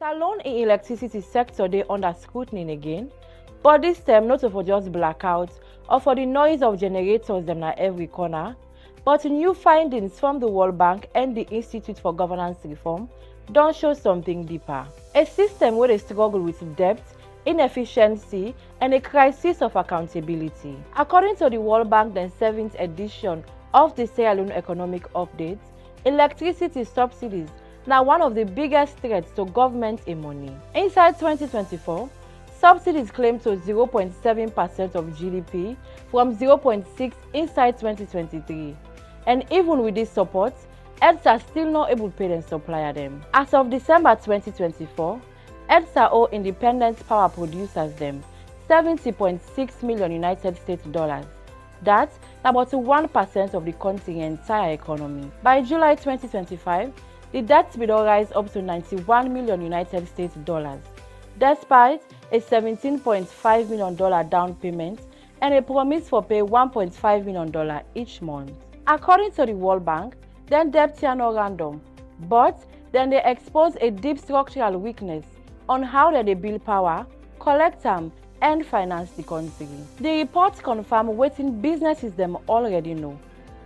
Salon in electricity sector dey under scrutiny again, but this time not for just blackouts or for the noise of generators them at every corner, but new findings from the World Bank and the Institute for Governance Reform don't show something deeper. A system where they struggle with debt, inefficiency, and a crisis of accountability. According to the World Bank, the 7th edition of the Sierra Leone Economic Update, electricity subsidies now one of the biggest threats to government money. Inside 2024, subsidies claim to 0.7% of GDP from 0.6% inside 2023. And even with this support, EDS are still not able to pay them supplier them. As of December 2024, EDS owe independent power producers them $70.6 million United States dollars. That's about 1% of the country's entire economy. By July 2025, the debt will rise up to $91 million United States dollars, despite a $17.5 million down payment and a promise for pay $1.5 million each month. According to the World Bank, then debt are not random, but then they expose a deep structural weakness on how they build power, collect them, and finance the country. The reports confirm what businesses them already know.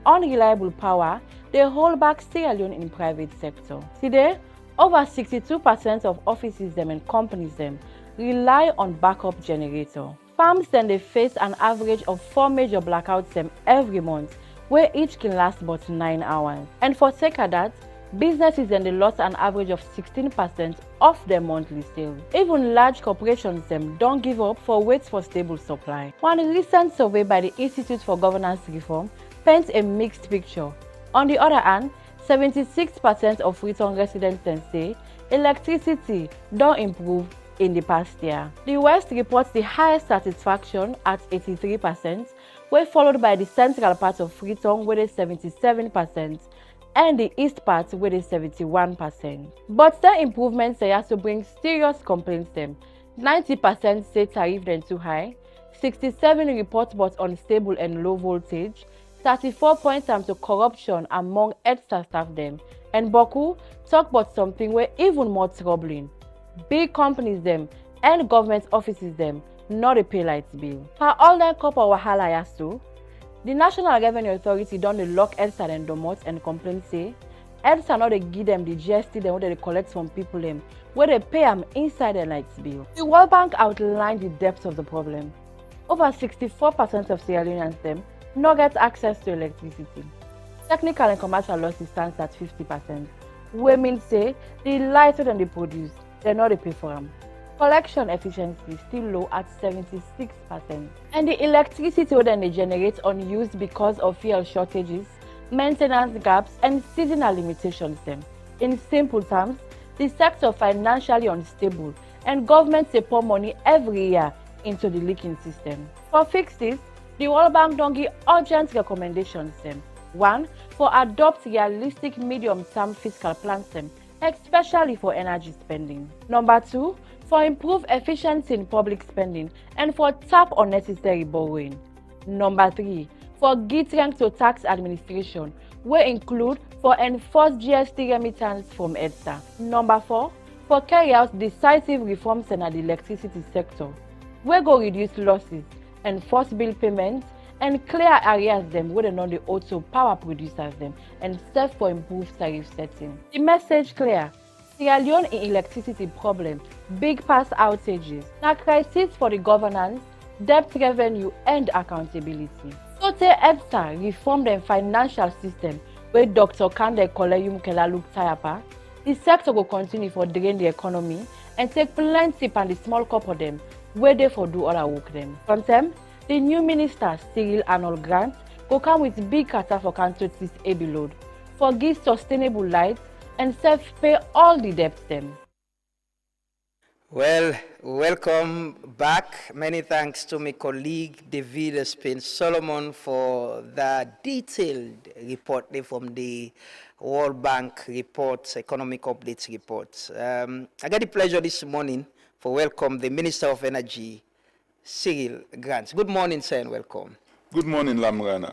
Unreliable power, they hold back Sierra Leone in private sector. Today, over 62% of offices them and companies them rely on backup generator. Farms then they face an average of 4 major blackouts them every month, where each can last but 9 hours. And for sake of that, businesses then they lost an average of 16% of their monthly sales. Even large corporations them don't give up for wait for stable supply. One recent survey by the Institute for Governance Reform paints a mixed picture. On the other hand, 76% of Freetown residents then say electricity don't improve in the past year. The West reports the highest satisfaction at 83%, where followed by the central part of Freetown with a 77%, and the east part with a 71%. But the improvements they have to bring serious complaints them. 90% say tariff then too high, 67 report but unstable and low voltage, 34 points to corruption among EDSA staff them, and Boku talk about something where even more troubling. Big companies them and government offices them not a pay light bill. For all that couple wahala yasu, the National Revenue Authority don't lock EDSA and domot and complain say EDSA not they give them the GST them what they collect from people them where they pay them inside their lights bill. The World Bank outlined the depth of the problem. Over 64% of Sierra Leoneans them not get access to electricity. Technical and commercial losses stands at 50%. Women say the lighter than they produce, they not they pay for them. Collection efficiency is still low at 76%. And the electricity that they generate unused because of fuel shortages, maintenance gaps, and seasonal limitations them. In simple terms, the sector financially unstable and government they pour money every year into the leaking system. For fixes, the World Bank don't give urgent recommendations them. 1. For adopt realistic medium-term fiscal plans them, especially for energy spending. Number 2. For improve efficiency in public spending and for tap unnecessary borrowing. Number 3. For give strength to tax administration, will include for enforce GST remittance from EDSA. Number 4. For carry out decisive reforms in the electricity sector, we go reduce losses, enforce bill payments, and clear areas them where they know the auto power producers them and serve for improved tariff setting. The message clear. Sierra Leone in electricity problem, big past outages, na crisis for the governance, debt revenue, and accountability. So te EDSA reform the financial system where Dr. Kande Koleyum Kelaluk Tayapa, the sector will continue for drain the economy and take plenty pan the small corporate them where they for do other work them. From them, the new minister Cyril Grant will come with big kata for country AB load, for give sustainable light and self-pay all the debts them. Well, welcome back. Many thanks to my colleague David Spain Solomon for the detailed report from the World Bank reports, economic updates reports. I got the pleasure this morning for welcome the Minister of Energy, Cyril Grant. Good morning, sir, and welcome. Good morning, Lamrana.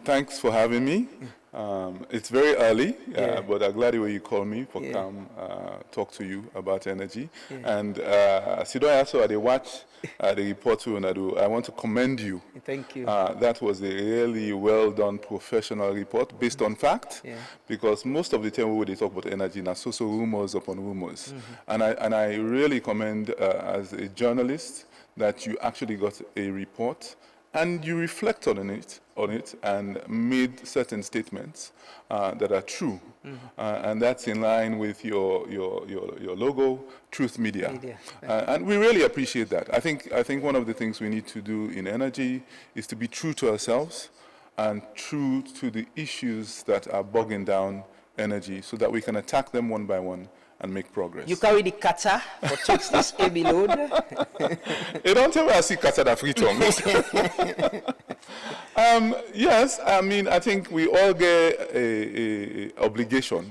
Thanks for having me. It's very early, Yeah. but I'm glad you called me for Yeah. come talk to you about energy. Yeah. And Sidoy also, I watch the report too, and I want to commend you. Thank you. That was a really well done professional report based on fact, Yeah. because most of the time when they talk about energy, now so rumors upon rumors. And I really commend as a journalist that you actually got a report and you reflect on it and made certain statements that are true. And that's in line with your logo, Truth Media. Media. And we really appreciate that. I think one of the things we need to do in energy is to be true to ourselves and true to the issues that are bogging down energy so that we can attack them one by one and make progress. You carry the kata for touch this heavy load. You don't tell me I see Katada free tongues. Yes, I mean, I think we all get a obligation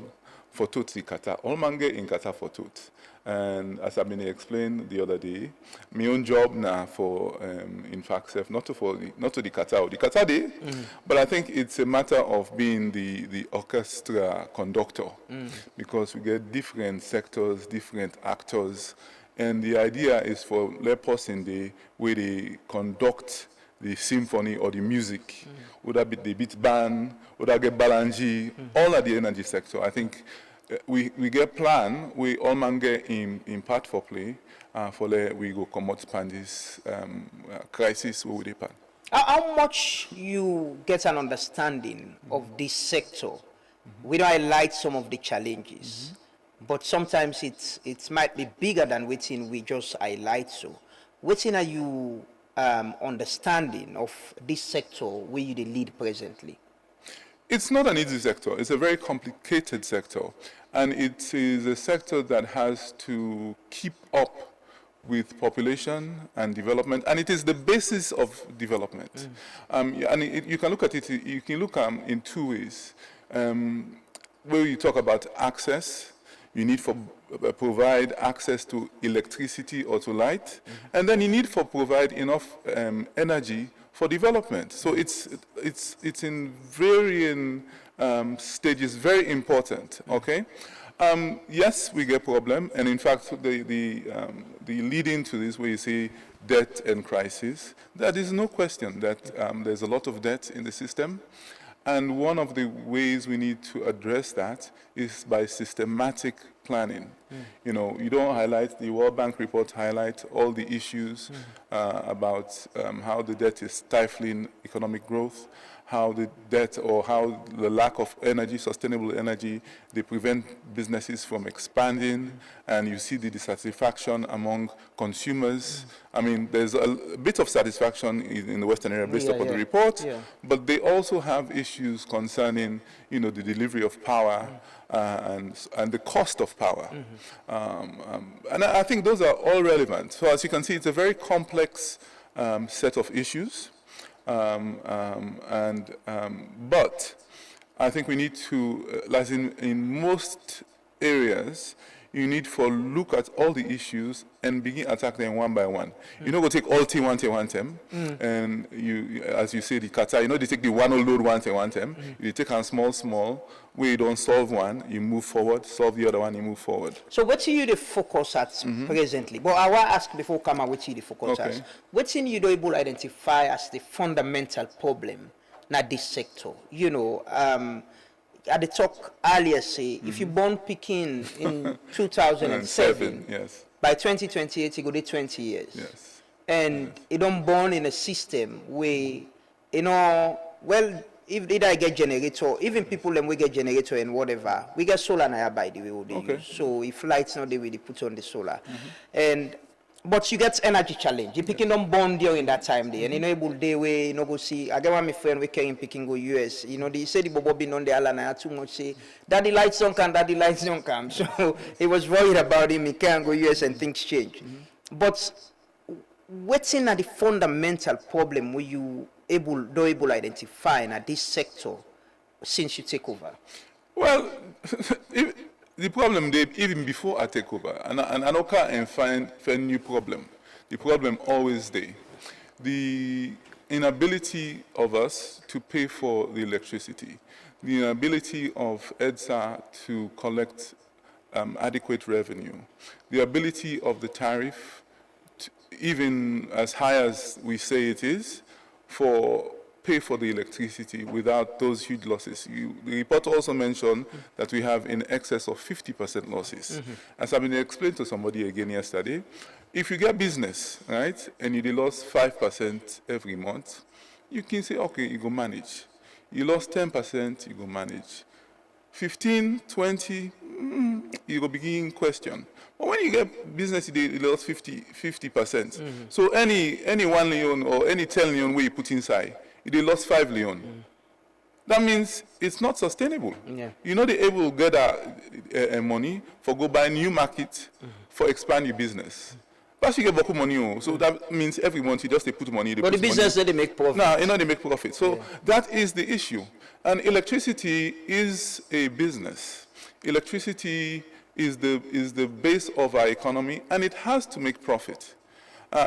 for Tutsi Kata. All man get in Kata for Tut. And as I mean explained the other day, my own job now for, in fact, not to the Kata or the Kata day, but I think it's a matter of being the orchestra conductor, because we get different sectors, different actors, and the idea is for let person the way they conduct the symphony or the music, would that be the beat band, would that get balanji, all at the energy sector. I think we get plan, we all man get in part for play, for let we go come out pan this crisis where we dey pan. How much you get an understanding of this sector? We don't highlight some of the challenges, but sometimes it might be bigger than waiting we just highlight. So, waiting are you understanding of this sector where you the lead presently? It's not an easy sector. It's a very complicated sector. And it is a sector that has to keep up with population and development. And it is the basis of development. And you can look at it, you can look in two ways. Where you talk about access, you need for provide access to electricity or to light. And then you need for provide enough energy for development. So it's in varying stages, very important, okay? Yes, we get problem, and in fact, the leading to this, where you say debt and crisis, there is no question that there's a lot of debt in the system, and one of the ways we need to address that is by systematic planning. You know, you don't highlight, the World Bank report highlight all the issues about how the debt is stifling economic growth, how the debt or how the lack of energy, sustainable energy, they prevent businesses from expanding, and you see the dissatisfaction among consumers. I mean, there's a bit of satisfaction in the Western area based upon the report, but they also have issues concerning, you know, the delivery of power and the cost of power. And I think those are all relevant. So as you can see, it's a very complex set of issues. But I think we need to, as in most areas, you need for look at all the issues and begin attack them one by one. You know, go take all team one time, and you, as you say, the kata, you know, they take the one load one time. You take them small, where you don't solve one, you move forward, solve the other one, you move forward. So what you the focus at presently? But I want to ask before come out what you the focus at. What you do able to identify as the fundamental problem na this sector? You know, at the talk earlier say, if you born Peking in 2007, yes. by 2028 you go to 20 years. Yes. And you don't born in a system where, you know, well, if either I get generator, even people them we get generator and whatever, we get solar now by the way they use. So if lights not they will put on the solar. And but you get energy challenge. You picking them born during that time there, and you know able day way, you know go see. I get one my friend we came picking go US. You know they say the bobo been on the island. I had too much say daddy lights don't come, daddy lights don't come. So he was worried about him. He can't go US and things change. But what's in the fundamental problem where you able to identify in this sector since you take over? Well, the problem they even before I take over, and I can't find new problem. The problem always there. The inability of us to pay for the electricity. the ability of EDSA to collect adequate revenue, the ability of the tariff, even as high as we say it is, for pay for the electricity without those huge losses. The report also mentioned that we have in excess of 50% losses. As I've been explained to somebody again yesterday, if you get business, right, and you lost 5% every month, you can say, okay, you go manage. You lost 10%, you go manage. 15, 20, you go begin question. But when you get business, you lost 50%. So any 1 million or any 10 million where you put inside, you lost 5 million. That means it's not sustainable. Yeah. You're not able to get that money for go buy new market for expand your business. But you get beaucoup money, so that means every month you just put money. But the business they make profit. No, you know they make profit. So that is the issue. And electricity is a business. Electricity is the base of our economy, and it has to make profit.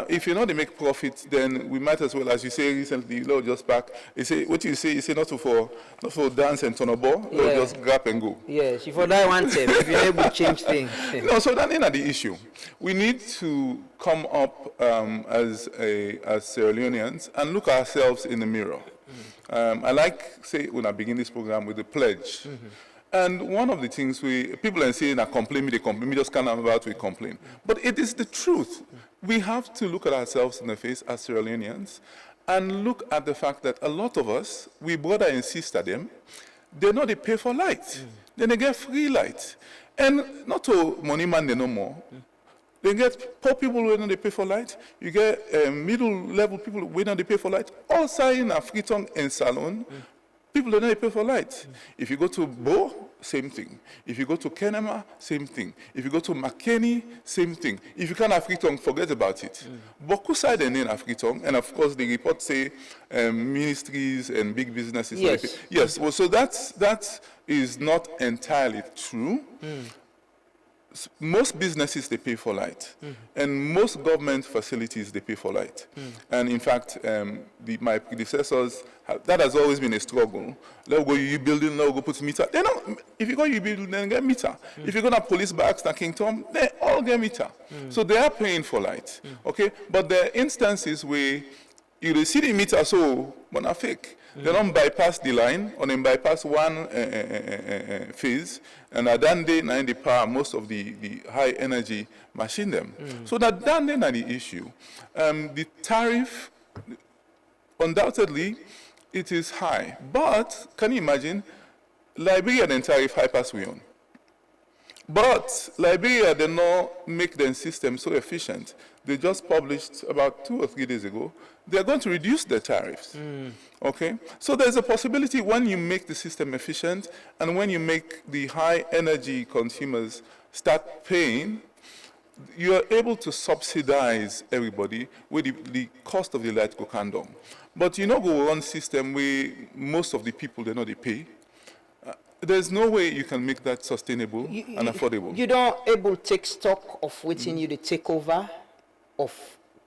If you know they make profit, then we might as well, as you say recently, just back, you say, what you say not for dance and turn a ball, just grab and go. Yes, if you die one time, if you're able to change things. No, so that's not the issue. We need to come up as Sierra Leoneans and look ourselves in the mirror. I like, say, when I begin this program with the pledge. And one of the things people are saying, they complain, me just can't about we complain. But it is the truth. We have to look at ourselves in the face as Sierra Leoneans and look at the fact that a lot of us, we brother and sister them, they know they pay for light. Then they get free light. And not to money man they no more. They get poor people who don't they pay for light. You get middle level people who don't they pay for light. All sign a free tongue and salon. People don't they pay for light. If you go to Bo, same thing. If you go to Kenema, same thing. If you go to McKinney, same thing. If you can't have free tongue, forget about it. Boku side and then have free tongue, and of course the report say ministries and big businesses. Yes. Yes. Well, so that is not entirely true. Most businesses, they pay for light. And most government facilities, they pay for light. And in fact, my predecessors, that has always been a struggle. Let go you building, let go put meter. They don't, if you go you building, then get meter. If you go to police barracks, na King Tom, they all get meter. So they are paying for light. Okay? But there are instances where you see the meter so, but not fake. They don't bypass the line, or they bypass one phase, and at that day, now they power most of the high energy machine them. So that then are the issue. The tariff, undoubtedly, it is high. But can you imagine, Liberia then tariff high pass we on. But Liberia did not make their system so efficient. They just published about 2 or 3 days ago, they're going to reduce their tariffs. Okay? So there's a possibility when you make the system efficient and when you make the high energy consumers start paying, you are able to subsidize everybody where the cost of the light go come down. But you know go run system where most of the people, they know they pay. There's no way you can make that sustainable and affordable. You don't able to take stock of waiting you to take over of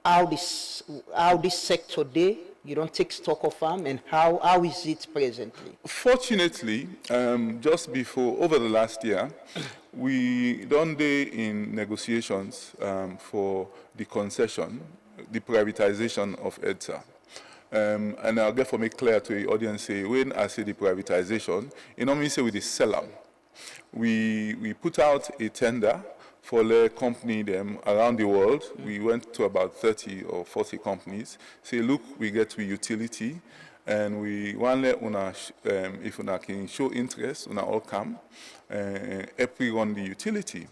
how this sector day. You don't take stock of them, and how is it presently? Fortunately, just over the last year, we done day in negotiations for the concession, the privatization of EDSA. And I'll get for me clear to the audience, say, when I say the privatization, it don't mean say with the seller. We put out a tender for the company them around the world. We went to about 30 or 40 companies. Say, look, we get to utility, and we want let una, if una can show interest, una all come, help we run the utility.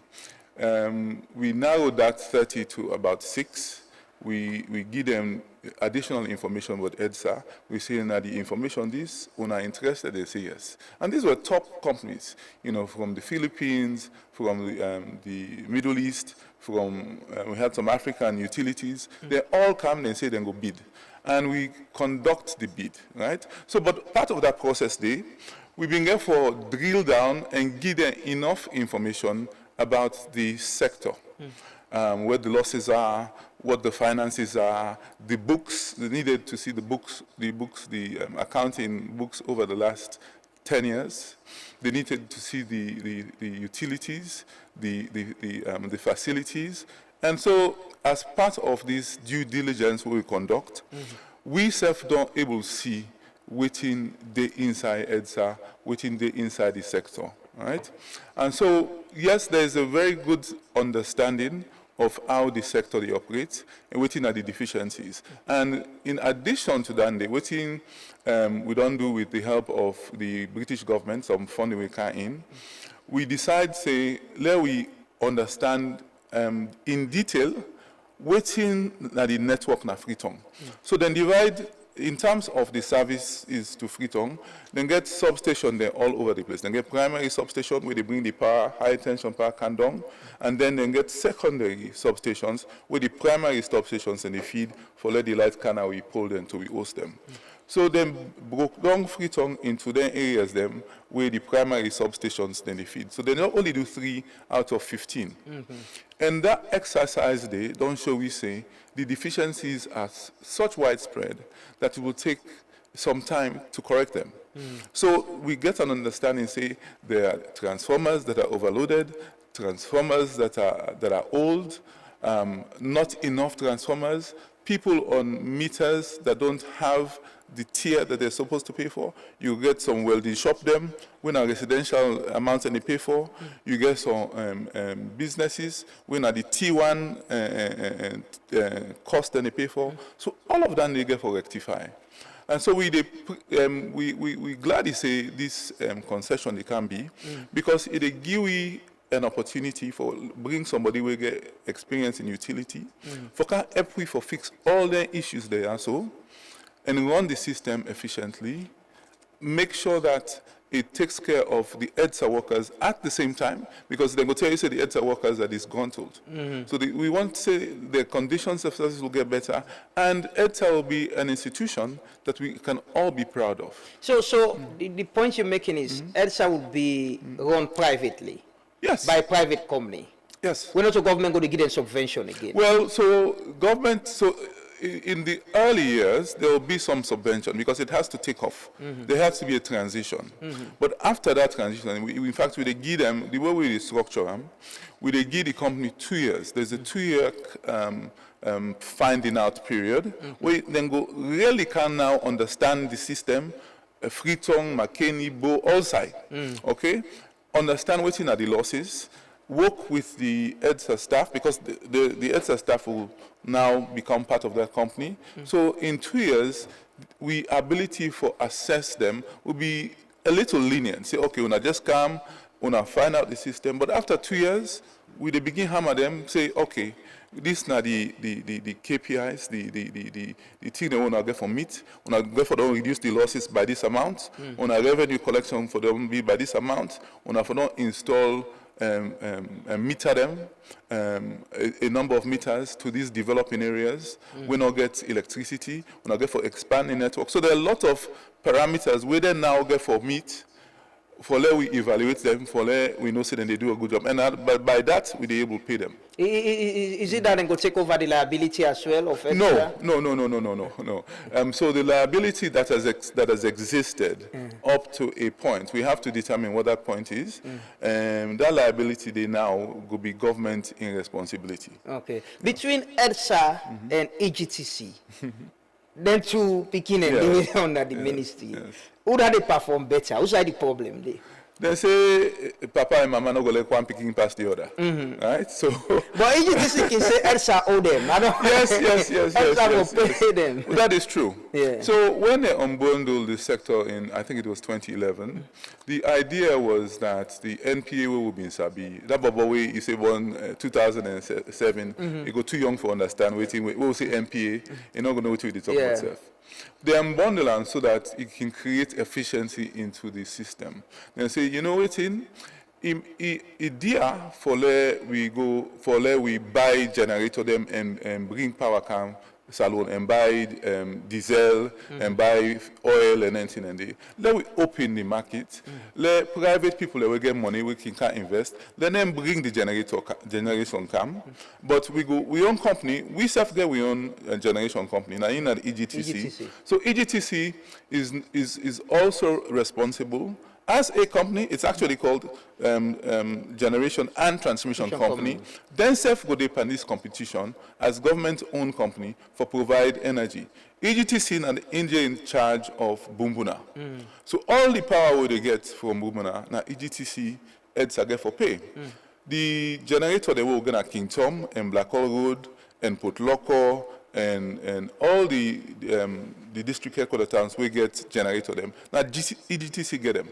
We narrowed that 30 to about 6. We give them additional information about EDSA. We say that the information this, when are interested, they say yes. And these were top companies, you know, from the Philippines, from the Middle East, we had some African utilities. They all come and say they go bid. And we conduct the bid, right? So, but part of that process we've been there for drill down and give them enough information about the sector. Where the losses are, what the finances are, the books, they needed to see the accounting books over the last 10 years. They needed to see the utilities, the facilities. And so as part of this due diligence we conduct, we don't able to see within the inside EDSA, within the inside the sector, right? And so, yes, there is a very good understanding of how the sector they operate and within are the deficiencies. And in addition to that, within we don't do with the help of the British government, some funding we can in, we decide, say, let we understand in detail within the network na Freetown. So then divide in terms of the service is to Freetown, then get substation there all over the place. Then get primary substation where they bring the power, high tension power can down, and then get secondary substations where the primary substations and they feed for let the light canal we pull them to we host them. So then broke down Freetown into the areas them where the primary substations then they feed. So they not only do 3 out of 15. And that exercise they don't show we say the deficiencies are such widespread that it will take some time to correct them. So we get an understanding, say, there are transformers that are overloaded, transformers that are old, not enough transformers, people on meters that don't have the tier that they're supposed to pay for. You get some wealthy shop them when a residential amount and they pay for. You get some businesses when are the T1 cost and they pay for. So all of that they get for rectify. And so we gladly say this concession they can be because it give you an opportunity for bring somebody who get experience in utility for can help we for fix all the issues there and so and run the system efficiently, make sure that it takes care of the EDSA workers at the same time, because they will tell you, say, the EDSA workers are disgruntled. So we want to say the conditions of service will get better, and EDSA will be an institution that we can all be proud of. So the point you're making is EDSA will be run privately? Yes. By a private company? Yes. When also government going to give them subvention again? Well, so government, in the early years, there will be some subvention because it has to take off. There has to be a transition. But after that transition, in fact, we give them, the way we structure them, we give the company 2 years. There's a 2-year finding out period where then go really can now understand the system, Freetown, McKinney, Bo, all side. Okay? Understand what are the losses, work with the EDSA staff because the EDSA staff will now become part of that company. So in 2 years, we ability for assess them will be a little lenient. Say, okay, when I just come, when I find out the system, but after 2 years, we begin hammer them, say, okay, this now the KPIs, the thing they want to get from meat, when I get for them reduce the losses by this amount, when I revenue collection for them be by this amount, when I for them install meter them, a number of meters to these developing areas. We now get electricity, we now get for expanding network. So there are a lot of parameters we then now get for meet, for let we evaluate them, for let we know say then they do a good job. And but by that, we be able to pay them. Is it that they go take over the liability as well of EDSA? No. So the liability that has existed up to a point, we have to determine what that point is. That liability they now will be government in responsibility. Okay. Between EDSA and EGTC, then two picking and under the ministry. Yes. Who do they perform better? Who's the problem there? They say Papa and Mama no go let one picking past the other, right? So, but EGTC can say EDSA owe them. I don't EDSA will pay them. Well, that is true. Yeah. So when they unbundled the sector in, I think it was 2011, the idea was that the NPA will be in Sabi. That Baba way you say one 2007, you go too young for understand. Waiting, we will say NPA. You're not gonna know what you talk about yourself. They unbundle so that it can create efficiency into the system. They say, you know what, idea for let we buy generator them and bring power cam salon and buy diesel and buy oil and anything and let we open the market. Let private people that will get money we can invest. Let them bring the generation cam. But we own company. We self get we own generation company. Now in an EGTC. So EGTC is also responsible As a company, it's actually called Generation and Transmission Company. Then self go dey pan this competition as government-owned company for provide energy. EGTC and India in charge of Bumbuna. So all the power we they get from Bumbuna, now EGTC EDSA get for pay. The generator they will get at King Tom and Blackwell Road and Port Loco and all the district headquarters towns we get generator them. Now EGTC get them.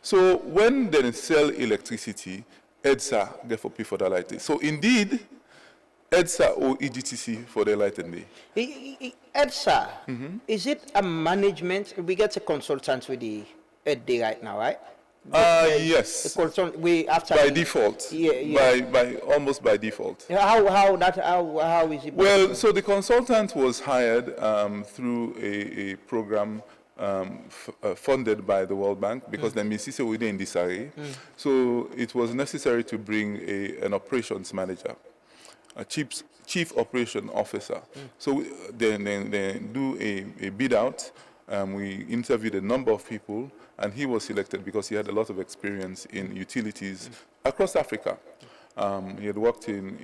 So when they sell electricity, EDSA get for pay for the lighting. So indeed, EDSA or EGTC for the lighting day. EDSA, is it a management? We get a consultant with the ED right now, right? Yes. We after by default. Yeah. By almost by default. How is it? Well, so the consultant was hired through a program funded by the World Bank because the Misisi were in disarray. So it was necessary to bring an operations manager, a chief operation officer. So they do a bid out. We interviewed a number of people, and he was selected because he had a lot of experience in utilities across Africa. He had worked in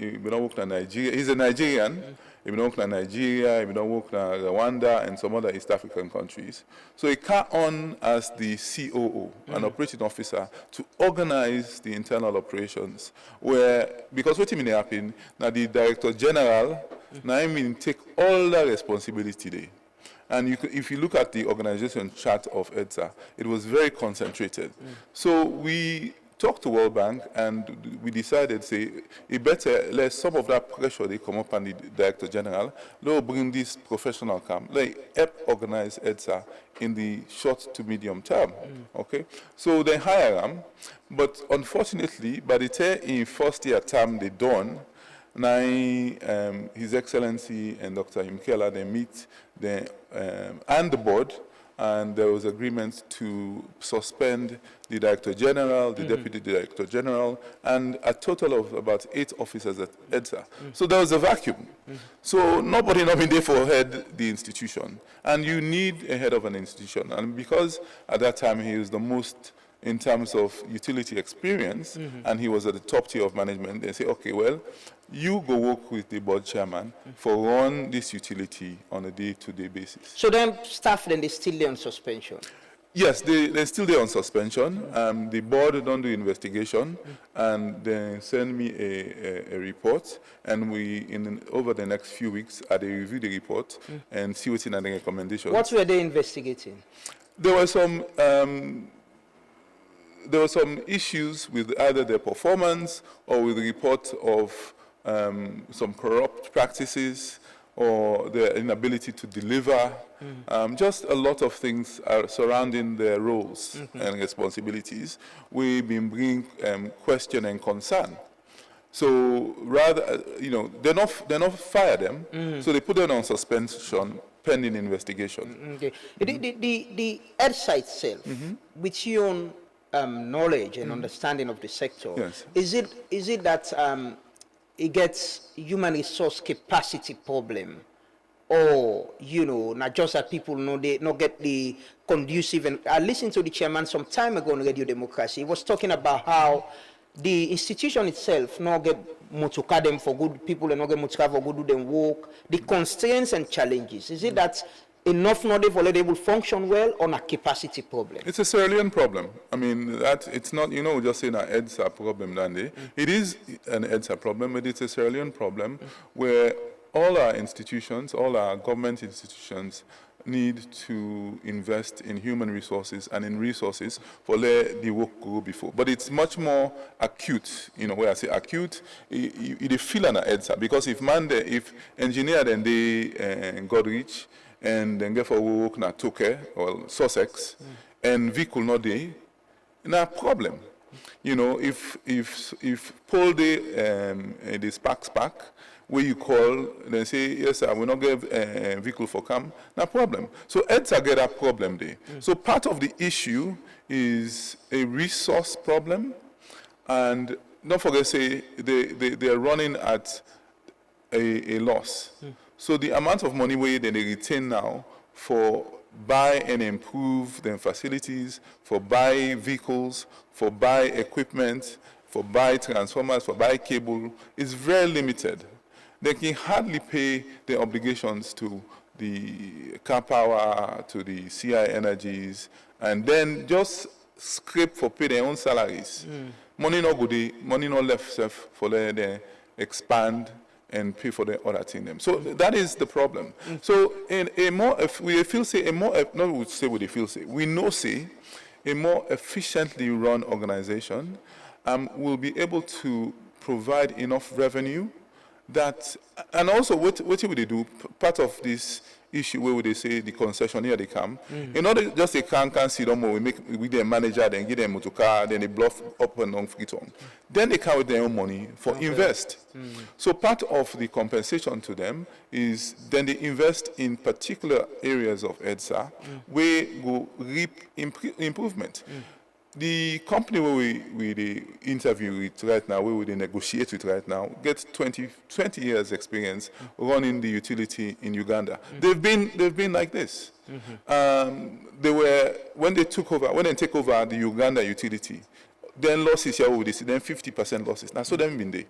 Nigeria. He's a Nigerian. He worked in Nigeria, he worked in Rwanda, and some other East African countries. So he came on as the COO, an operating officer, to organize the internal operations. Because what may happen, now the Director General, now I mean take all the responsibility there. And if you look at the organization chart of EDSA, it was very concentrated. So we talked to World Bank and we decided, say, it better let some of that pressure they come up on the Director General, they'll bring this professional camp, like help organize EDSA in the short to medium term. Okay? So they hire them, but unfortunately, by the time in first year term they done, now, His Excellency and Dr. Imkela, they meet and the board, and there was agreement to suspend the Director General, the Deputy Director General, and a total of about 8 officers at EDSA. So there was a vacuum. So nobody been there for head the institution, and you need a head of an institution. And because at that time he was the most in terms of utility experience, and he was at the top tier of management, they say, okay, well, you go work with the board chairman for run this utility on a day-to-day basis. So then staff, then they still there on suspension? Yes, they're still there on suspension. The board don't do investigation, and they send me a report, and over the next few weeks, they review the report and see what's in the recommendations. What were they investigating? There were some issues with either their performance or with the report of some corrupt practices or their inability to deliver. Just a lot of things are surrounding their roles and responsibilities. We've been bringing question and concern. So rather, they're not fire them. So they put them on suspension pending investigation. Okay. The EDSA itself, with your own knowledge and understanding of the sector, yes. Is it that it gets human resource capacity problem, or not just that people they not get the conducive? And I listened to the chairman some time ago on Radio Democracy. He was talking about how the institution itself not get motoka them for good people and not get motoka for good do them work. The constraints and challenges. Is it that enough knowledge for able to function well on a capacity problem? It's a Sierra Leone problem. I mean, it's not, just saying an EDSA problem, Dandy. It is an EDSA problem, but it's a Sierra Leone problem where all our institutions, all our government institutions need to invest in human resources and in resources for let the work go before. But it's much more acute, where I say acute, it feel an EDSA, because if engineer then they got rich, and then get for work na Toke or Sussex, and vehicle not there, na problem. If Paul the spark, where you call, they say, yes, sir, we not give a vehicle for come, no problem. So EDSA get a problem there. So part of the issue is a resource problem, and don't forget, say, they are running at a loss. So the amount of money they retain now for buy and improve their facilities, for buy vehicles, for buy equipment, for buy transformers, for buy cable is very limited. They can hardly pay their obligations to the car power, to the CI energies, and then just scrape for pay their own salaries. Money no good, money no left for they expand and pay for the other thing them. So that is the problem. So in a more, if we feel say a more, not we say what they feel say, we know say a more efficiently run organization will be able to provide enough revenue that, and also what would they do, part of this issue where would they say the concessionaire they come, in order just they can see them more, we make with their manager, then give them motor car, then they bluff up and on free on. Then they come with their own money for invest. So part of the compensation to them is then they invest in particular areas of EDSA where go reap improvement. The company where we interview with right now, where we negotiate with right now, gets 20 years experience running the utility in Uganda. They've been like this. They were, when they take over the Uganda utility, then losses here with this, then 50% losses. Now, so they've been there.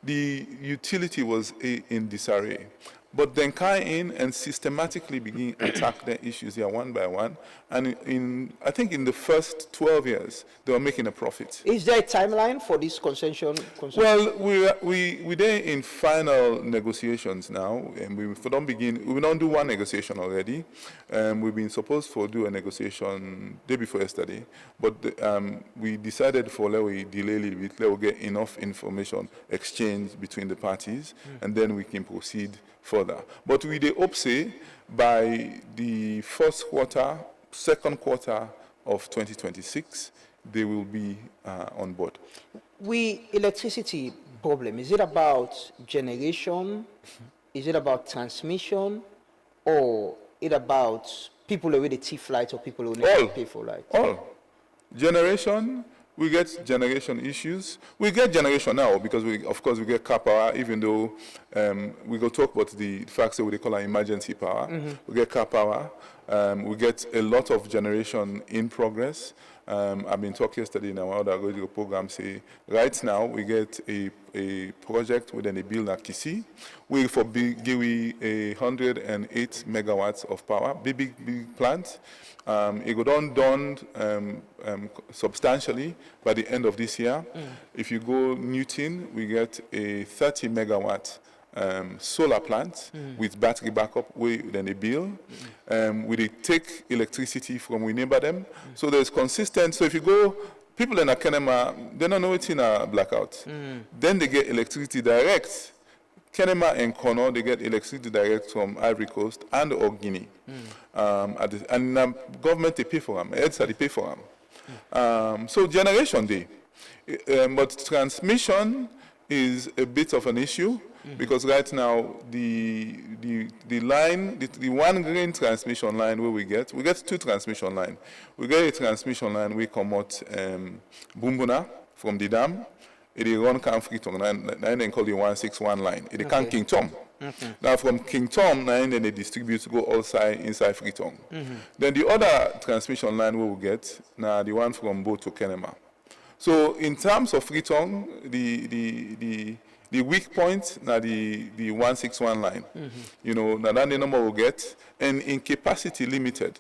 The utility was in disarray. But then come in and systematically begin attack the issues here one by one. And I think in the first 12 years, they were making a profit. Is there a timeline for this concession? Well, we're there in final negotiations now, and we don't do one negotiation already. We've been supposed to do a negotiation day before yesterday, but we decided for let we delay a little bit, let we get enough information exchange between the parties, and then we can proceed further. But we hope say by the second quarter of 2026, they will be on board. Electricity problem, is it about generation? Is it about transmission? Or is it about people who with the thief light or people who need to pay for light? All. Generation, we get generation issues. We get generation now because of course we get car power, even though we go talk about the facts that we call our emergency power. We get car power. We get a lot of generation in progress. I've been talking yesterday in our other radio program, say right now we get a project within a bill at Kisi. We give 108 megawatts of power, big plant. It go done substantially by the end of this year. If you go Newton, we get a 30 megawatt solar plant with battery backup then they build. We take electricity from we neighbor them. So there's consistent. So if you go, people in Kenema, they don't know it's in a blackout. Then they get electricity direct. Kenema and Kono, they get electricity direct from Ivory Coast and or Guinea. And government, they pay for them. EDSA, they pay for them. So generation day. But transmission is a bit of an issue because right now the line, the one green transmission line where we get two transmission lines. We get a transmission line we come out Bumbuna from the dam. It is run Camp Freetown, and then call the 161 line. It is Camp King Tom. Now from King Tom, then they distribute to go outside inside Freetown. Then the other transmission line we will get, now the one from Bo to Kenema. So in terms of Freetown, the weak point, now the 161 line. You know, now that the number we'll get, and in capacity limited.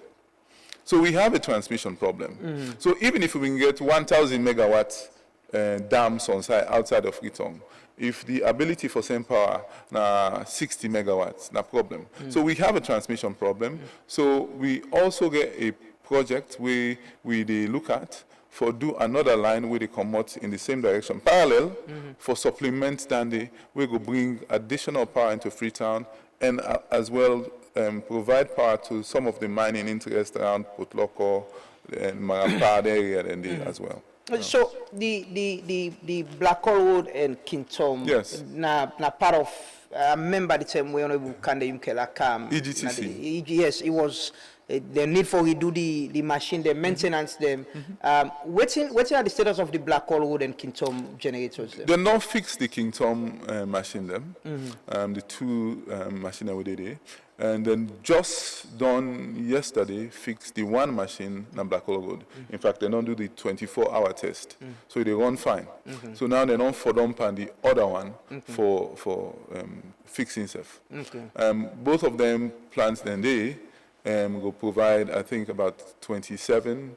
So we have a transmission problem. So even if we can get 1,000 megawatts dams on site outside of Freetown, if the ability for same power na 60 megawatts, no problem. So we have a transmission problem. So we also get a project where we look at for do another line where they come out in the same direction, parallel, for supplement then we go bring additional power into Freetown and as well provide power to some of the mining interests around Port Loko and Marapad area and as well. So the Black Hole Road and King Tom, yes, na part of. I remember the time when we Kande Yumkela come. EGTC. Yes, it was the need for we do the machine, the maintenance them. What are the status of the Black Hole Road and King Tom generators? They not fix the King Tom machine them. The two machine we did there. And then just done yesterday, fixed the one machine in Black Hole Road. In fact, they don't do the 24-hour test. So they run fine. So now they don't for dump and the other one for fixing stuff. Both of them plants then they will provide, I think, about 27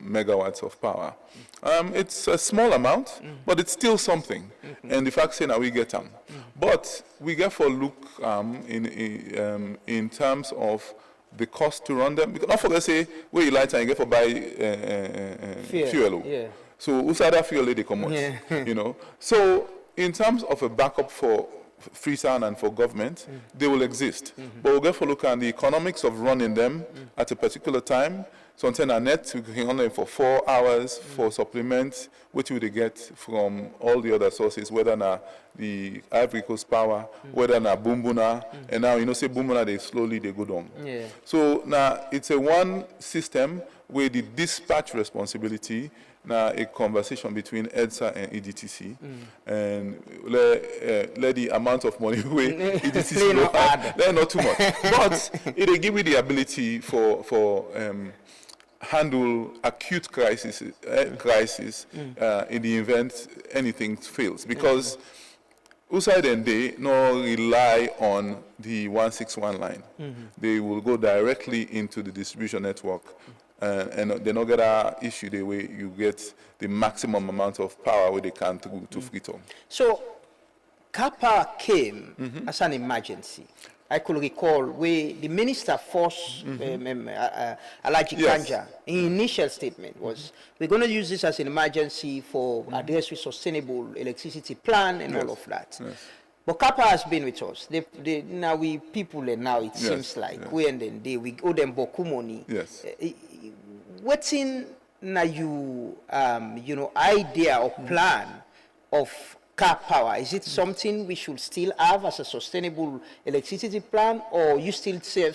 megawatts of power. It's a small amount, but it's still something. And the fact saying that we get them. But we get for look in terms of the cost to run them. Because not forget say where you light and you get for buy fuel. Yeah. So who's other fuel they come out? You know. So in terms of a backup for Freetown and for government, they will exist. But we'll get for look at the economics of running them at a particular time. So on a net, we can run them for 4 hours for supplements, which we get from all the other sources, whether na the Ivory Coast power, whether na Bumbuna, and now you know say Bumbuna they slowly they go down. Yeah. So now it's a one system where the dispatch responsibility now a conversation between EDSA and EDTC, and let the amount of money we EDTC go add, not too much, but it give you the ability for handle acute crisis in the event anything fails, because outside and they no rely on the 161 line. They will go directly into the distribution network. And they not get an issue the way you get the maximum amount of power where they can to Freetown. So, car power came as an emergency. I could recall where the minister forced Alaji Kanja, in initial statement was, we're going to use this as an emergency for address with sustainable electricity plan and all of that. But Kappa has been with us. Now we people and now it seems like we and then we owe them boku money. Yes. What's in now you idea or plan of car power? Is it something we should still have as a sustainable electricity plan, or you still see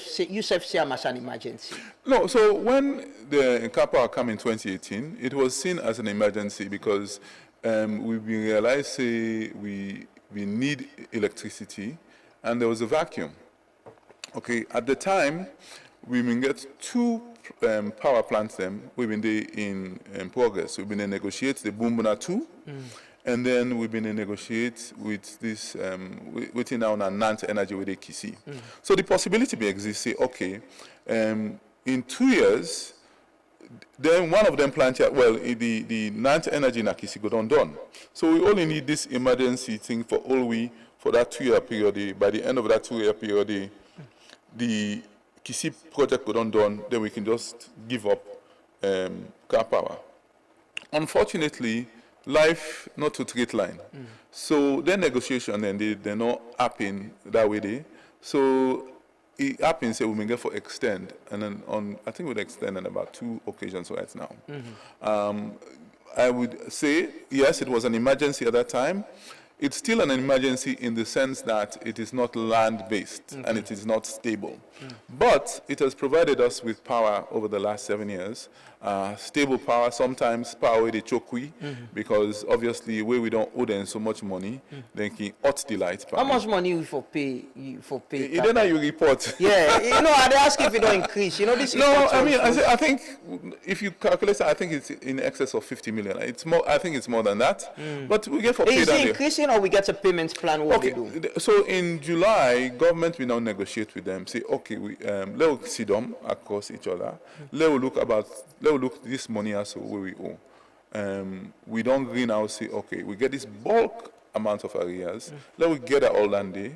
them as an emergency? No. So when the car power came in 2018, it was seen as an emergency because we realized we need electricity, and there was a vacuum. Okay, at the time, we been get two power plants. We've been in progress. We've been to negotiate the Bumbuna 2, and then we've been to negotiate with this within now Nant Energy with AKC. So the possibility may exist. Say, okay, in 2 years. Then one of them plant here, well, the Nant Energy in Akisi go done. So we only need this emergency thing for for that 2-year period. By the end of that 2-year period, the Kisi project go done, then we can just give up car power. Unfortunately, life not to straight line. So their negotiation and they're not happen that way. So it happens that we may get for extend, and then I think we'll extend on about 2 occasions right now. I would say, yes, it was an emergency at that time. It's still an emergency in the sense that it is not land-based and it is not stable. But it has provided us with power over the last 7 years. Stable power, sometimes power where they choke because obviously where we don't owe them so much money, they can hot the light power. How much money you for pay? You don't know you report. Yeah, I ask if it don't increase. This. No, I mean, I think if you calculate, I think it's in excess of 50 million. It's more. I think it's more than that. But we get for pay. Is it increasing, or we get a payment plan? What we do? So in July, government will now negotiate with them. Say, okay, we let's sit down across each other. Let's look this money as where we owe. We don't agree now. Say, okay, we get this bulk amount of arrears. Let we get that all done day.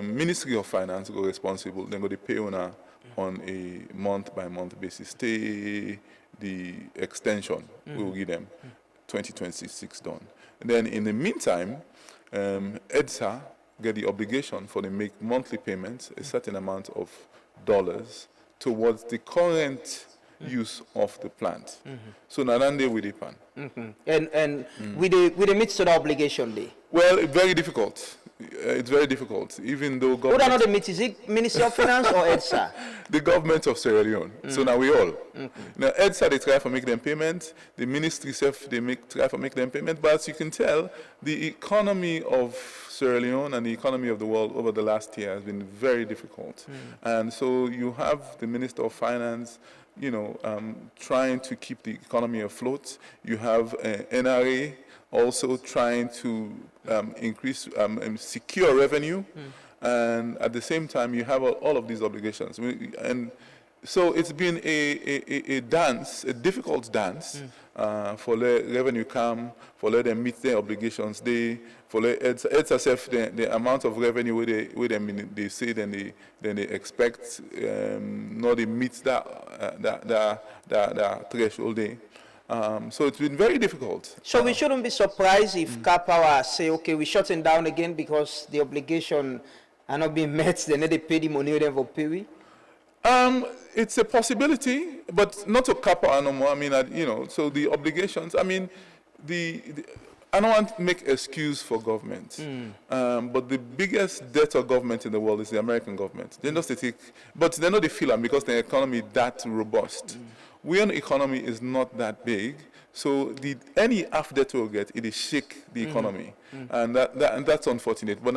Ministry of Finance go responsible. Then go to pay on a month-by-month basis. Stay the extension. We will give them 2026 done. And then in the meantime, EDSA get the obligation for them make monthly payments, a certain amount of dollars towards the current use of the plant. So now then they with the pan. And with the midst of the obligation day. Well, very difficult. It's very difficult, even though Who don't know the meet? Is it Ministry of Finance or EDSA? the government of Sierra Leone. So now we all. Now EDSA, they try to make them payment. The ministry self, they try to make them payment. But as you can tell, the economy of Sierra Leone and the economy of the world over the last year has been very difficult. And so you have the Minister of Finance, trying to keep the economy afloat. You have NRA also trying to increase, secure revenue. And at the same time, you have all of these obligations. And so it's been a dance, a difficult dance, for the revenue come, for let them meet their obligations. For it's as if the amount of revenue where they say then they expect, not they meet that threshold day. So it's been very difficult. So we shouldn't be surprised if Car Power say, okay, we're shutting down again because the obligation are not being met. They need to pay the money they will pay. We. It's a possibility, but not to Car Power no more. I mean, so the obligations. I mean, I don't want to make excuse for government, but the biggest debt of government in the world is the American government. They just take, but they know they feel it because the economy is that robust. We own economy is not that big, so any half debt we'll get, it is shake the economy, and that's unfortunate. But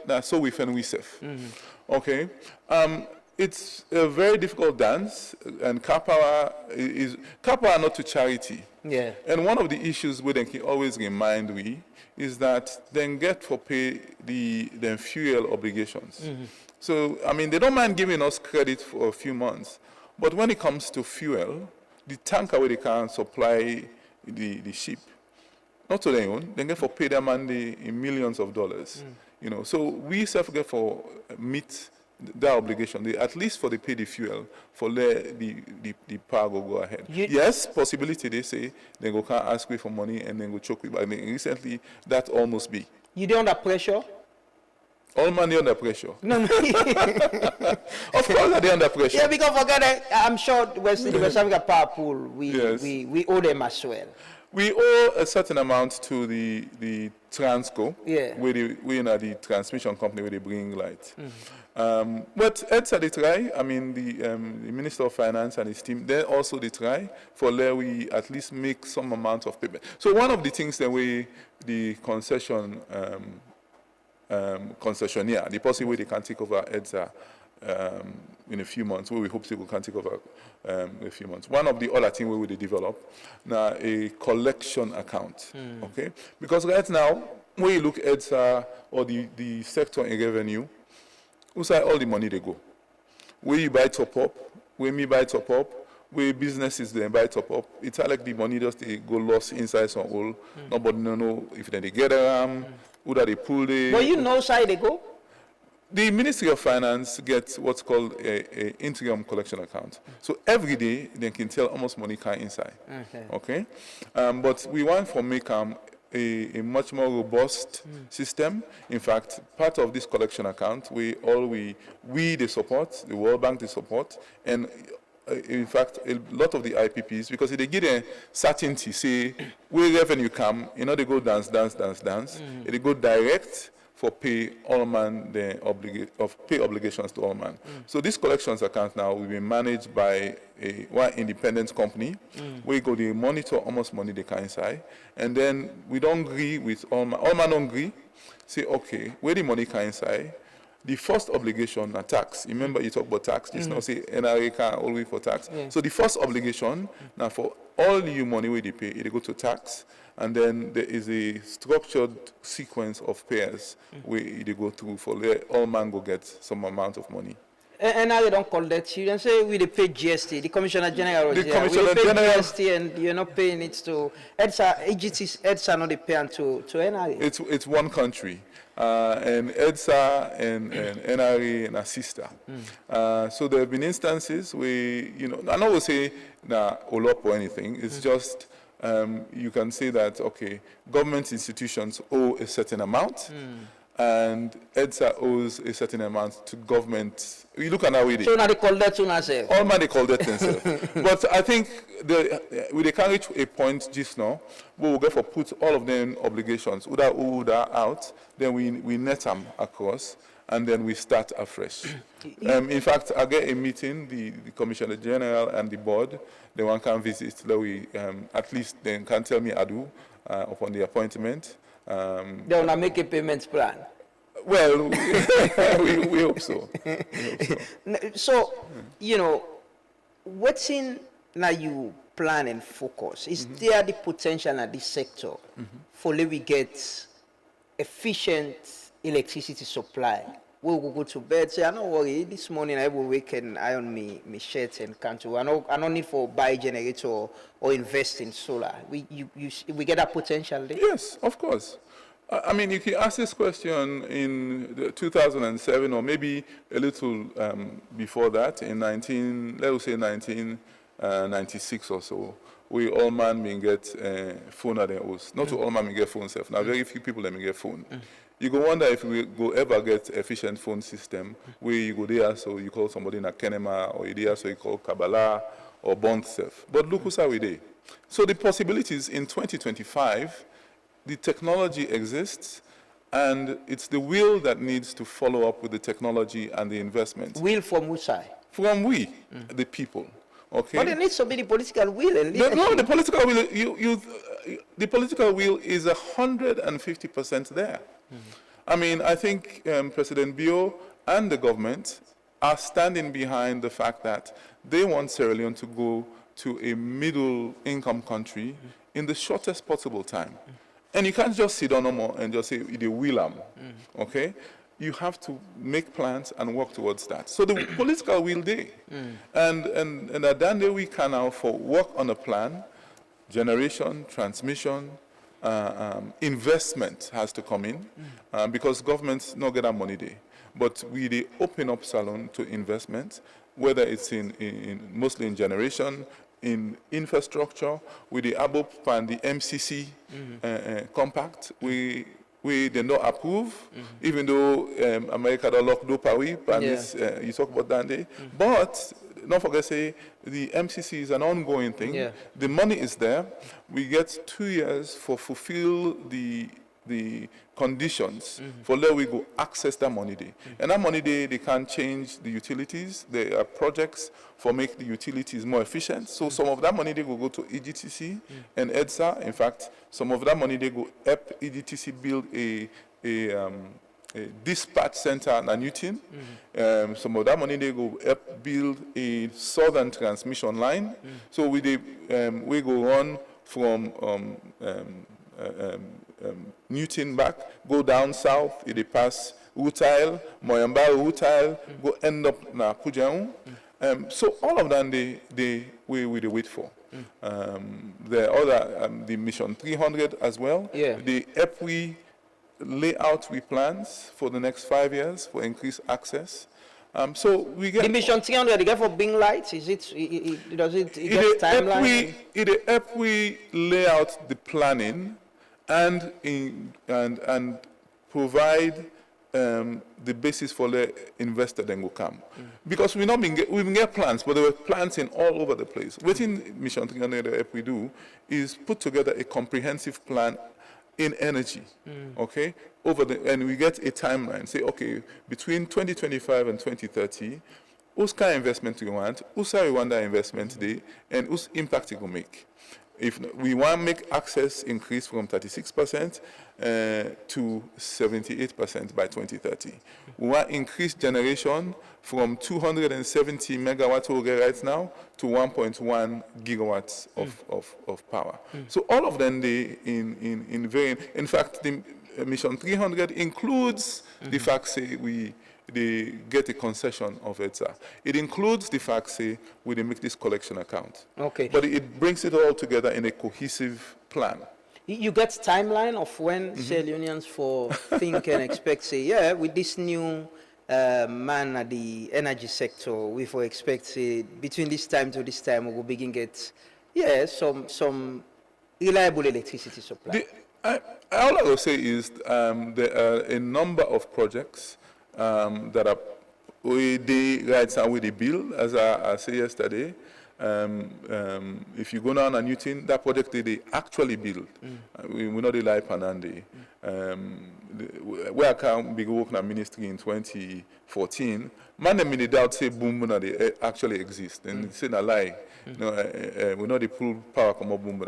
that's so we find we safe. Okay, it's a very difficult dance, and Car Power are not to charity. Yeah. And one of the issues we can always remind is that they get for pay the fuel obligations. So I mean they don't mind giving us credit for a few months. But when it comes to fuel, the tanker where they can supply the ship, not to their own, they get for pay them in millions of dollars. So we self get for meet that obligation. At least for the pay the fuel for let the power go ahead. Yes, possibility they say they go can't ask me for money and then go choke with. But I mean, recently that almost be. You don't under pressure? All money under pressure. No. Of course, they're under pressure. Yeah, because forget it, I'm sure the West Africa Power Pool, we owe them as well. We owe a certain amount to the Transco, we are the transmission company where they bring light. But EDSA they try. I mean, the Minister of Finance and his team, they also they try for let we at least make some amount of payment. So one of the things that the concessionaire, the person where they can take over EDSA in a few months, where we hope people can take over in a few months. One of the other things we will develop now a collection account, okay? Because right now, when you look at EDSA or the sector in revenue, who say all the money they go? Where you buy top up, where me buy top up, where businesses they buy top up, it's like the money just they go lost inside some hole. Nobody know if they get around. Who that they pull the... But you know side they go? The Ministry of Finance gets what's called a interim collection account. So every day they can tell how much money can inside. Okay? But we want to make a much more robust system. In fact, part of this collection account, we the support, the World Bank the support, and in fact, a lot of the IPPs, because if they get a certainty, say, where revenue come, they go dance. They go direct for pay all man pay obligations to all man. So this collections account now will be managed by one independent company. We go they monitor how much money they can inside, and then we don't agree with all man. All man don't agree. Say okay, where the money can inside. The first obligation are tax. Remember, you talk about tax. It's not say NRA can always for tax. Yeah. So the first obligation now for all the money where they pay, they go to tax, and then there is a structured sequence of payers where they go through for all man go get some amount of money. And now they don't call that. You don't say we pay GST. The Commissioner General was there. We pay GST and you're not paying it to EDSA. EDSA not they pay to NRA. It's one country. And EDSA and NRA and ASISTA. So there have been instances where, I don't say OLOP or anything, it's just you can say that, okay, government institutions owe a certain amount, and EDSA owes a certain amount to government. You look at how we did. So now they call that to ourselves. All man they call that themselves. But I think we can reach a point just now where we'll get for put all of them obligations, Uda out, then we net them across, and then we start afresh. In fact, I get a meeting, the Commissioner General and the board, the one can visit, that we at least they can tell me adu upon the appointment. They want to make a payment plan. Well, we hope so. So, you know, what's in now you plan and focus? Is there the potential in this sector for let we get efficient electricity supply? We will go to bed, say, I don't worry, this morning I will wake and iron me shirts and can't. I don't need for buy generator or invest in solar. We get that potential there? Yes, of course. I mean, you can ask this question in 2007 or maybe a little before that, in 1996 or so. We all man may get phone at their house. Not all man may get phone self. Now, very few people may get phone. You go wonder if we go ever get efficient phone system where you go there, so you call somebody in a Kenema, or you there, so you call Kabbalah or Bond self. But look who's how we there. So the possibilities in 2025, the technology exists, and it's the will that needs to follow up with the technology and the investment. Will from which side? From we, the people. Okay. But there needs to be the political will and leadership. No, the political will. The political will is 150% there. I mean, I think President Bio and the government are standing behind the fact that they want Sierra Leone to go to a middle-income country in the shortest possible time. And you can't just sit down no more and just say, they will okay? You have to make plans and work towards that. So the political will there. And at that day we can now for work on a plan, generation, transmission, investment has to come in because governments not get that money there. But we they open up salon to investment, whether it's in mostly in generation, in infrastructure, with the ABOP and the MCC compact, we they not approve, even though America don't lock do Paris, and this, you talk about that day. But don't forget, say the MCC is an ongoing thing. The money is there. We get 2 years for fulfill the conditions for let we go access that money day. And that money day, they can change the utilities. There are projects for make the utilities more efficient. So some of that money they will go to EGTC and EDSA. In fact, some of that money they go help EGTC build a dispatch center in Newton. Some of that money they go help build a southern transmission line. So we go on from Newton back, go down south, they pass Utile, Moyamba Utile, go end up na Pujaun. So all of them we wait for. The other the Mission 300 as well. The EPWI layout we plans for the next 5 years for increased access. So we get the Mission 300. They get for being lights. Is it? Does it get timeline? It help we lay out the planning and provide the basis for the investor then will come. Because we get plans, but there were plans in all over the place. Within Mission 300, we do is put together a comprehensive plan in energy, okay? And we get a timeline. Say, okay, between 2025 and 2030, whose kind of investment do you want? Whose we want that investment day, and whose impact it will make? If we want to make access increase from 36% to 78% by 2030. We want to increase generation from 270 megawatts we get right now to 1.1 gigawatts of power. So all of them, in fact, the Mission 300 includes the fact, say, they get a concession of EDSA. It includes the fact, say, we make this collection account. Okay. But it brings it all together in a cohesive plan. You get timeline of when Sierra Leoneans for think and expect, say, with this new man at the energy sector, we for expect, say, between this time to this time, we will begin get, some reliable electricity supply. I, all I will say is there are a number of projects that are with the rights and with the bill, as I said yesterday. If you go down a Newton, that project they actually build. We know the life Panandi. Where I can be working at ministry in 2014, man, them in the doubt say boom, they actually exist. And it's a lie. No, we know the pull power come up boom.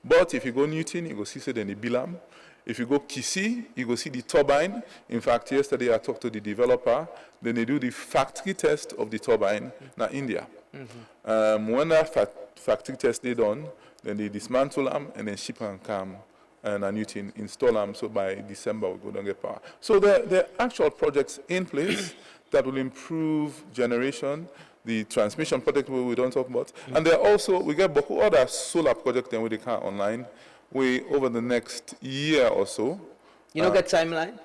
But if you go Newton, you go see say then the Bilam. If you go Kisi, you go see the turbine. In fact, yesterday I talked to the developer. Then they do the factory test of the turbine in India. When that factory test is done, then they dismantle them and then ship and come and Newton install them. So by December we go down get power. So there are actual projects in place that will improve generation. The transmission project we don't talk about. And there are also, we get Boku other solar projects then we can online. We, over the next year or so. You don't get timeline?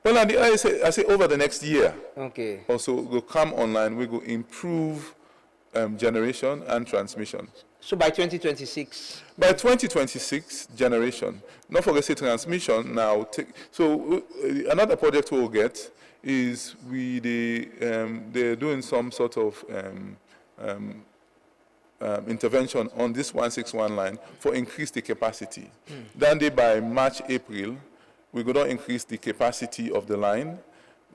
Well, I say over the next year. Okay. Also, we'll come online, we will improve generation and transmission. So by 2026? By 2026, generation. Not forget say transmission now. Another project we'll get is they're doing some sort of intervention on this 161 line for increase the capacity. Then by March, April, we're going to increase the capacity of the line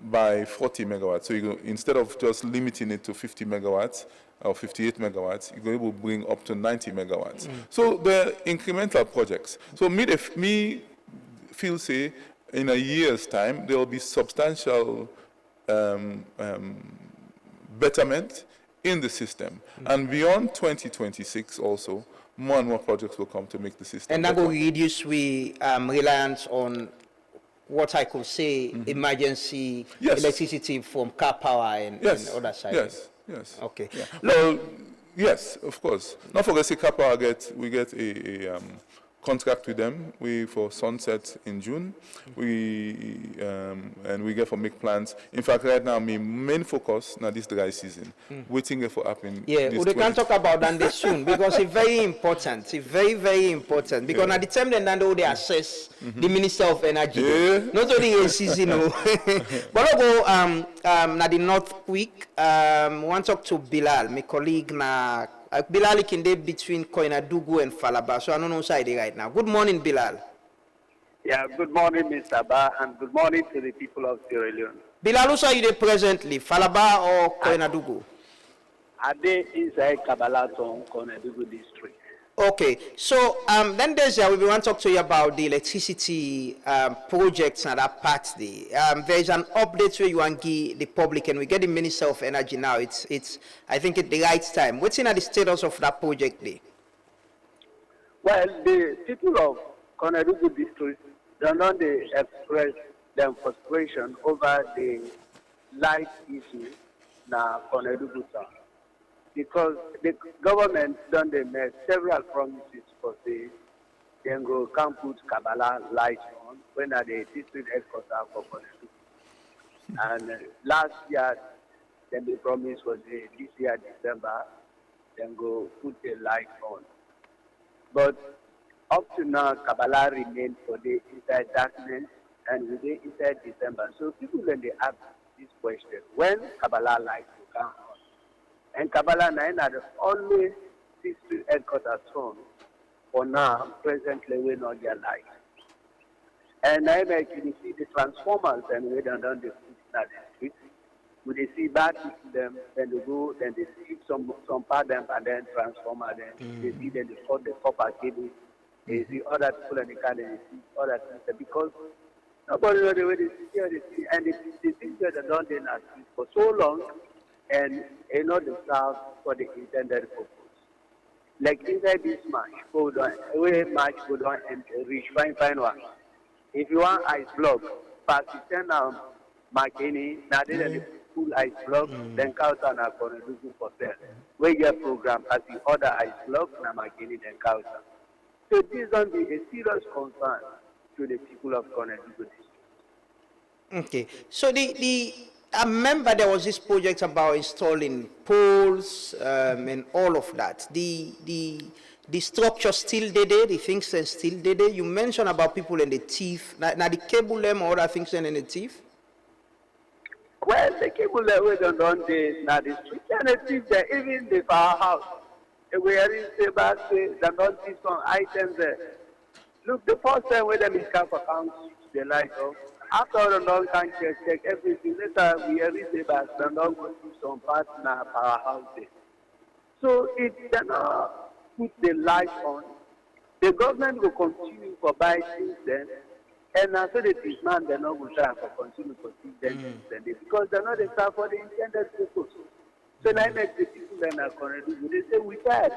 by 40 megawatts. So instead of just limiting it to 50 megawatts or 58 megawatts, you're able to bring up to 90 megawatts. So they're incremental projects. So me feel say in a year's time, there will be substantial betterment in the system. And beyond 2026 also, more and more projects will come to make the system and that better. will reduce reliance on what I could say emergency electricity from car power and other sides. Yes. Okay. Yeah. Well, yes, of course. Not forget, say car power we get a contract with them. For sunset in June. And we get for make plans. In fact, right now, my main focus now this dry season. Waiting for happen. Yeah, we can talk about that soon because it's very important. It's very, very important because at the time they assess the Minister of Energy, not only a season, but I'll go na the North quick. Want to talk to Bilal, my colleague na. Bilal is between Koinadugu and Falaba, so I don't know side right now. Good morning, Bilal. Yeah, good morning, Mr. Ba, and good morning to the people of Sierra Leone. Bilal, who are you there presently, Falaba or Koinadugu? Are they inside Kabalaton, Koinadugu district? Okay, so then we want to talk to you about the electricity projects and that part there. There is an update where you want to give the public, and we get the Minister of Energy now. It's I think it's the right time. What's in the status of that project there? Well, the people of Koinadugu district don't know they express their frustration over the light issue na Koinadugu town. Because the government done they made several promises for say they go come put Kabala light on when at the district headquarters for Koinadugu. And last year, then the promise was this year December, then go put the light on. But up to now, Kabala remained for the inside darkness and within inside December. So people when they ask this question, when Kabala light will come on? And Kabbalah 9 are the only district headquarters zone for now, presently, we know their light. And I actually see the transformers and we don't the food in the street. When they see back them, then they go, then they see some part them and then transformer, then they see then they cut the copper cable. They see other people in the car, then they see other things. Because nobody knows the way they see, and the things that are done in the street for so long, and not serve for the intended purpose. Like inside this match, go down and reach fine one. If you want ice block, pass it 10 Makini, now then full ice block, then Kauta na Koinadugu for sale. We get program as the other ice block, na Makini, then Kauta. So this will be a serious concern to the people of Koinadugu district. Okay, so I remember there was this project about installing poles and all of that. The the structure still there, the things are still there. You mentioned about people in the teeth. Now the cable them or other things in the teeth. Well, the cable we don't run the now the street and the street there, even the power house. We are in the back, they don't see some items there. Look, the first time when they come for account, the light off. After the long time check everything. Later we are in the back, they don't go to some parts in our power house there. So if they not put the light on, the government will continue for buy things then, and after the demand, they're not going to try for continue for things then, because they're not the staff for the intended purpose. So now make the people that are connected, they say we tired.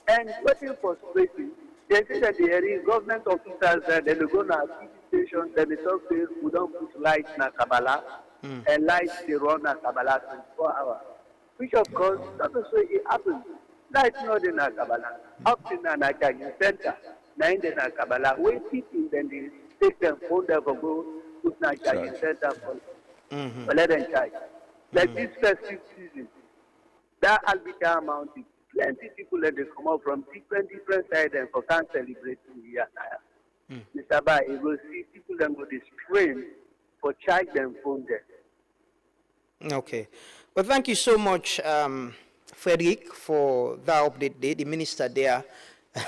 And waiting for frustrating, they say that there is government officers that they go to a TV station, then they talk to we don't put lights in a Kabbalah, and lights they run a Kabbalah 24 hours. Which of course, not to say it happens. Lights not in a Kabbalah. Up in an Academy Center, 9 in a Kabbalah, where people then they take them phone there for go to an Academy Center for let them charge. Like this festive season, that Albita Mountain, plenty people that they come out from different sides and for can celebrate New Year. Mr. Ba, you will see people that go this train for charge them phone there. Okay. Well, thank you so much, Frederick, for that update there. The minister there,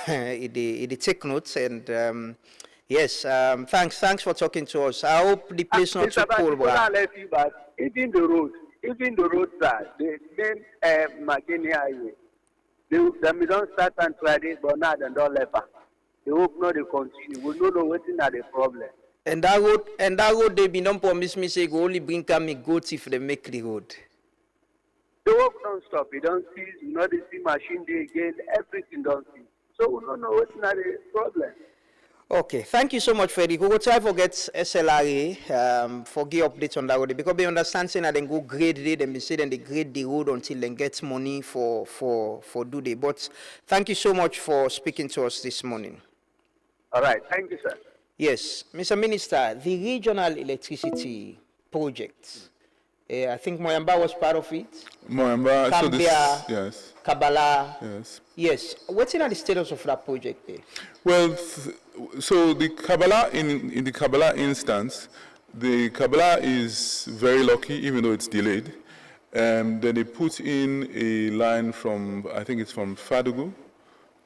he take notes and yes, thanks for talking to us. I hope the place not too cold. Even the road side, the main McKinney Highway, they don't start and try this, but now they don't let them. They hope not they continue. We don't know what is the problem. And that road they be don't promise me say go only bring me goats if they make the road. The work don't stop. You don't see, you know, they see machine day again, everything don't see. So we don't know what's not the problem. Okay, thank you so much, Freddie. We will try to get SLRA for give updates on that road because they understand saying that they go grade it and they say then they grade the road until they get money for do they. But thank you so much for speaking to us this morning. All right, thank you, sir. Yes, Mr. Minister, the regional electricity project. I think Moyamba was part of it. Moyamba, Cambia, so this, yes. Kabbalah. Yes. Yes. What's in the status of that project there? Well, so the Kabbalah, in the Kabbalah instance, the Kabbalah is very lucky, even though it's delayed. Then they put in a line from, I think it's from Fadugu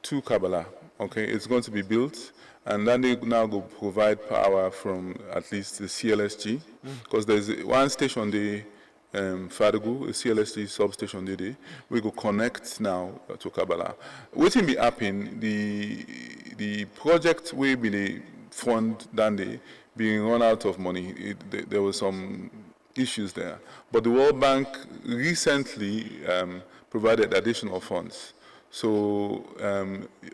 to Kabbalah. Okay, it's going to be built. And then they now go provide power from at least the CLSG, because there's one station there, Fadugu, a CLSG substation there, we go connect now to Kabbalah. Waiting be happen, the project will be the fund done there, being run out of money. There were some issues there. But the World Bank recently provided additional funds. So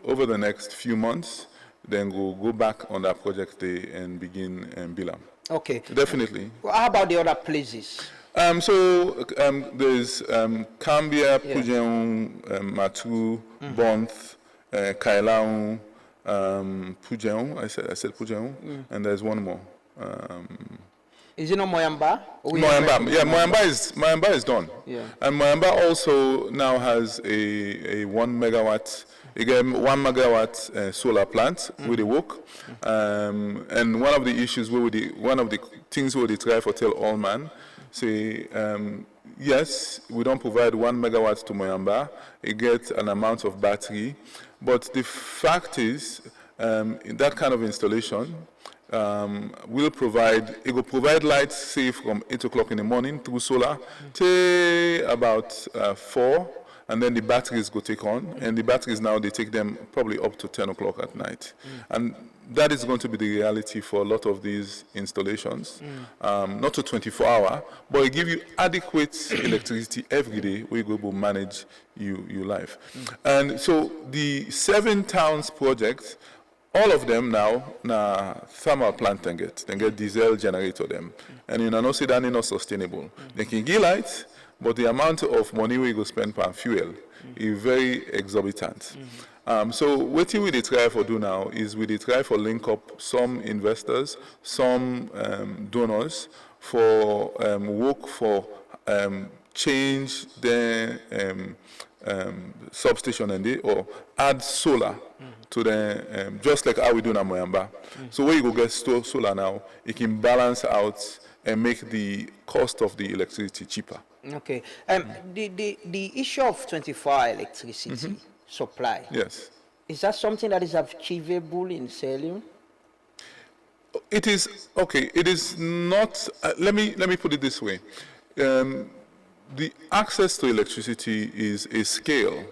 over the next few months, then we'll go back on that project day and begin Bilam. Okay. Definitely. Well, how about the other places? There's Cambia, Pujeon, Matu, Bonth, Kailaon, Pujeon. I said Pujeon, and there's one more. Is it not Moyamba? Moyamba, yeah, Moyamba is done. Yeah. And Moyamba also now has a 1 megawatt. Again, 1 megawatt solar plant with the work, and one of the issues one of the things we try for tell all man, say yes, we don't provide 1 megawatt to Moyamba. It gets an amount of battery, but the fact is, in that kind of installation, will provide light, say from 8 o'clock in the morning through solar till about 4. And then the batteries go take on, and the batteries now, they take them probably up to 10 o'clock at night. And that is going to be the reality for a lot of these installations. Not to 24-hour, but it gives you adequate electricity every day where you go manage your life. And so the 7 towns project, all of them now, thermal plant they get diesel generator them. And you know, say that is not sustainable. They can give light, but the amount of money we go spend per fuel is very exorbitant. So what we try for do now is we try for link up some investors, some donors for work for change their substation and or add solar to the, just like how we do in Amoyamba. So where you go get solar now, it can balance out and make the cost of the electricity cheaper. Okay. The issue of 24-hour electricity supply. Yes. Is that something that is achievable in Sierra Leone? It is, okay, it is not, let me put it this way. The access to electricity is a scale.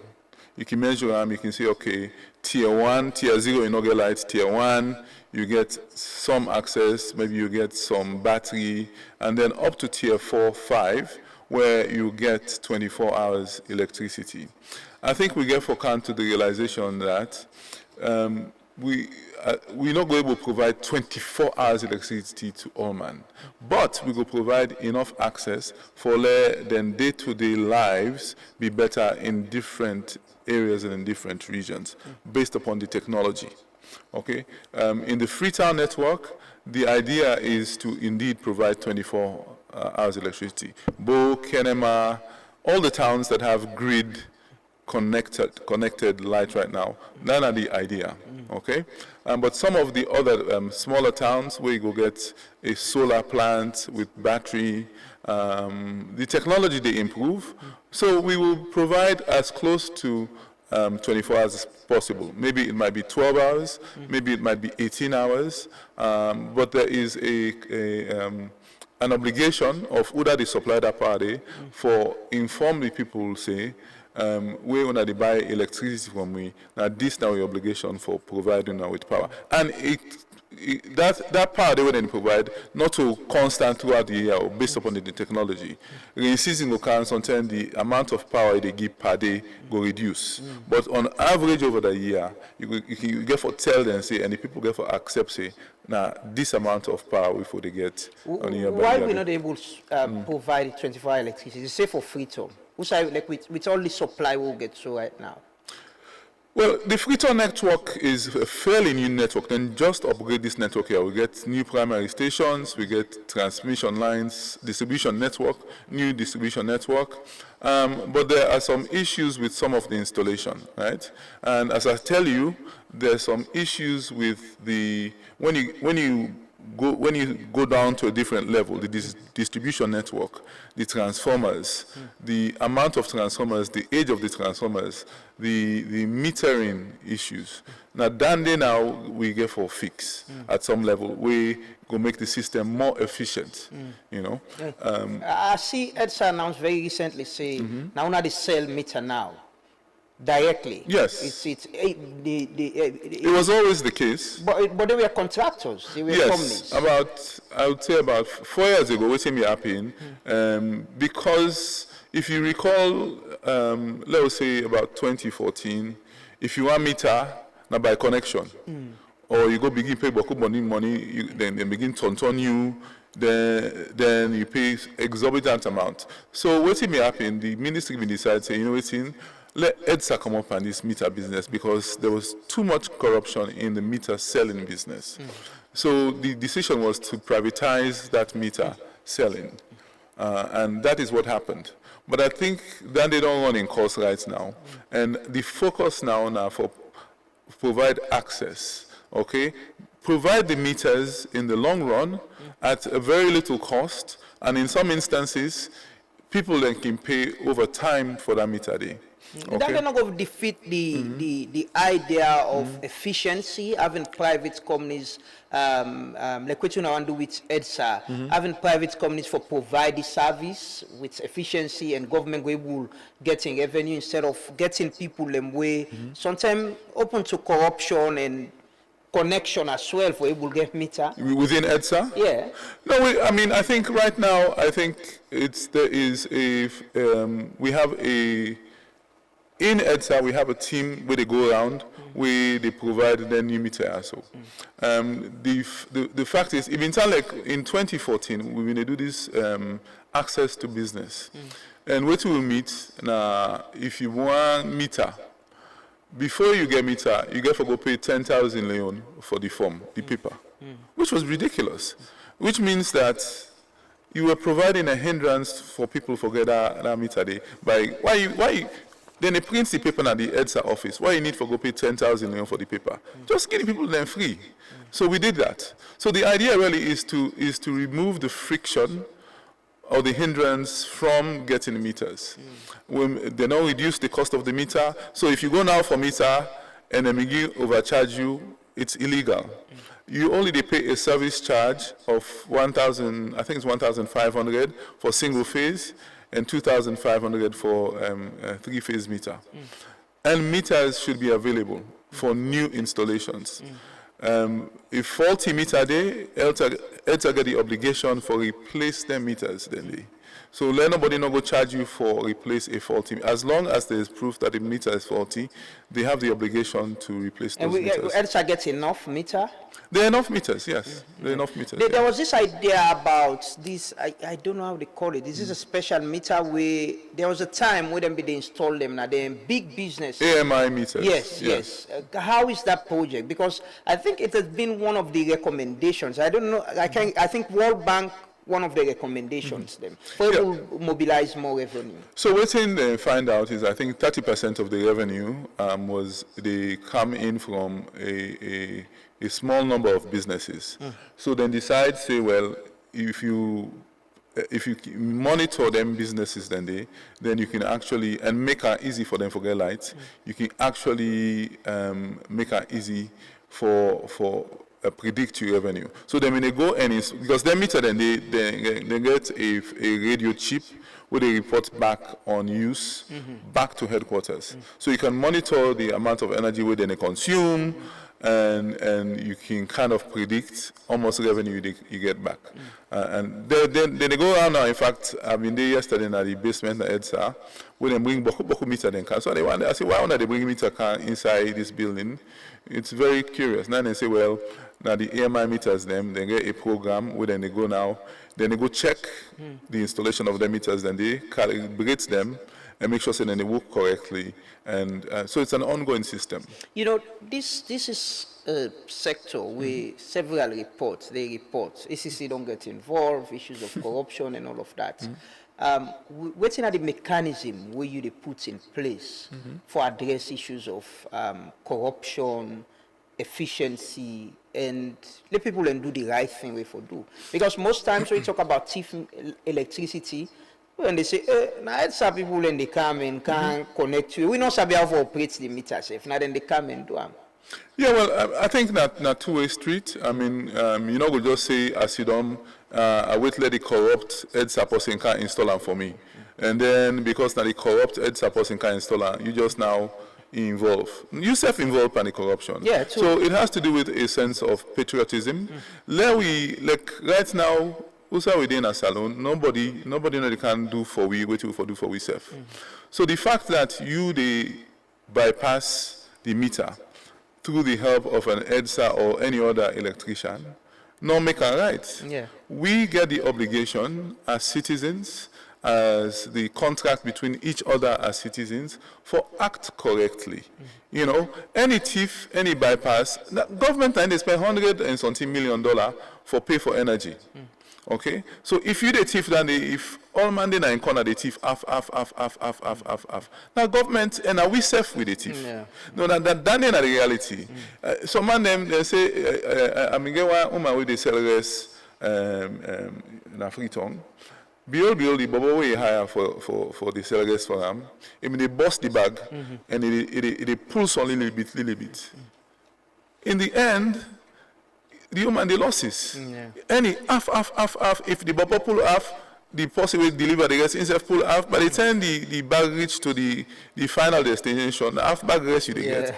You can measure them, you can say, okay, tier 1, tier 0, you not get lights, tier 1, you get some access, maybe you get some battery, and then up to tier 4, 5, where you get 24 hours electricity. I think we get for come to the realization that we're not going to provide 24 hours electricity to all man, but we will provide enough access for let then day-to-day lives be better in different areas and in different regions based upon the technology. Okay, in the Freetown network, the idea is to indeed provide 24 hours electricity. Bo, Kenema, all the towns that have grid connected light right now, none are the idea, okay? But some of the other smaller towns where you go get a solar plant with battery, the technology they improve, so we will provide as close to 24 hours as possible. Maybe it might be 12 hours, maybe it might be 18 hours, but there is an obligation of either the supplier party for inform the people, say, we when they buy electricity from me, now this now your obligation for providing now with power. And that power they will provide not to constant throughout the year or based upon the technology. In season occurrence, sometimes the amount of power they give per day will reduce. But on average over the year, you get for tell them say, and the people get for accept say, now this amount of power before they get on year by Why year. we're not able to provide 24-hour electricity? Say for Freetown. Which I like with all the supply we'll get to right now. Well, the Freetown network is a fairly new network. Then just upgrade this network here. We get new primary stations, we get transmission lines, distribution network, new distribution network. But there are some issues with some of the installation, right? And as I tell you, there's some issues with the when you go down to a different level, the distribution network, the transformers, the amount of transformers, the age of the transformers, the metering issues. Now, now we get for fix at some level. We go make the system more efficient, you know. I see EDSA announced very recently say, now they sell meter now. Directly. Yes. It was always the case. But they were contractors. They were companies. I would say about 4 years ago, what me happened, because if you recall, let's say about 2014, if you want meter, now by connection, or you go begin pay beaucoup money, then they begin to turn you, then you pay exorbitant amount. So what may happen, the ministry will decide, say, you know what's in, let EDSA come up on this meter business because there was too much corruption in the meter selling business. So the decision was to privatize that meter selling. And that is what happened. But I think that they don't run in course right now. And the focus now for provide access, okay? Provide the meters in the long run at a very little cost. And in some instances, people then can pay over time for that meter day. Okay. That not going to defeat the idea of efficiency, having private companies, like what you now do with EDSA, having private companies for provide the service with efficiency and government will getting revenue instead of getting people them way sometimes open to corruption and connection as well for able to get meter. Within EDSA? Yeah. No, I mean, I think right now, we have in EDSA, we have a team where they go around, where they provide the new meter also. The fact is, even like in 2014, we're going to do this access to business. And what we will meet, now, if you want meter, before you get meter, you get to go pay 10,000 leon for the form, the paper, which was ridiculous. Which means that you were providing a hindrance for people to get that meter day by why then they print the paper at the EDSA office. Why you need to go pay 10,000 for the paper? Just give the people them free. So we did that. So the idea really is to remove the friction or the hindrance from getting meters. They now reduce the cost of the meter. So if you go now for meter and McGee overcharge you, it's illegal. You only pay a service charge of 1,000, I think it's 1,500 for single phase and 2,500 for a three-phase meter. And meters should be available for new installations. If faulty meter day, ELTA get the obligation for replace them meters then. So let nobody not go charge you for replace a faulty. As long as there is proof that the meter is faulty, they have the obligation to replace those meters. And ELTA gets enough meter? There are enough meters, yes. There are enough meters. There was this idea about this, I don't know how they call it. This is a special meter where there was a time when they installed them, now they're in big business. AMI meters. Yes. How is that project? Because I think it has been one of the recommendations. I don't know, I think World Bank, one of the recommendations them for to mobilize more revenue. So what they find out is I think 30% of the revenue was they come in from a small number of businesses. So then decide, say, well, if you monitor them businesses, then you can actually, and make it easy for them to get lights, you can actually make it easy for predict your revenue. So then when they go and because they meter, then they get a radio chip where they report back on use back to headquarters. So you can monitor the amount of energy where they consume, and you can kind of predict almost revenue you get back. And then they go around now. In fact, I've been there yesterday in the basement at EDSA, where they bring boku meter then car. So I say, why don't they bring meter car inside this building? It's very curious. Now they say, well, now the AMI meters they get a program where then they go now, then they go check the installation of the meters, then they calibrate them and make sure that they work correctly. And so it's an ongoing system. You know, this is a sector where several reports, ACC don't get involved, issues of corruption and all of that. What's the mechanism where you put in place for address issues of corruption, efficiency, and let people do the right thing we for do? Because most times when we talk about cheap electricity, when they say, now EDSA people and they come and can connect you, we not sabi how to operate the meter safe. Now then they come and do them. Yeah, well, I think that two-way street. I mean, you know, we just say, as you don't, I wait let the corrupt EDSA person can install them for me. And then because now the corrupt EDSA person can install them, you just now involve. You self-involve in the corruption. Yeah, true. So it has to do with a sense of patriotism. Like right now, also within a salon, nobody know they can do for we, what we for do for we self. So the fact that they bypass the meter through the help of an EDSA or any other electrician, no make it right. Yeah. We get the obligation as citizens, as the contract between each other as citizens, for act correctly. You know, any thief, any bypass, the government and they spend $100 and something million for pay for energy. Okay, so if you the thief, then if all man in corner the thief, half. Now government and now we safe with the thief. Yeah. No, that is the reality. Some man them they say, I mean, get one woman with the sellers in free tongue. Build the bubble way higher for the sellers for them. I mean, they bust the bag and it pulls on a little bit. In the end, the human the losses. Any half. If the bubble pull half, the person will deliver the rest instead of pull half. By the time the bag reach to the final destination, the half bag rest you get.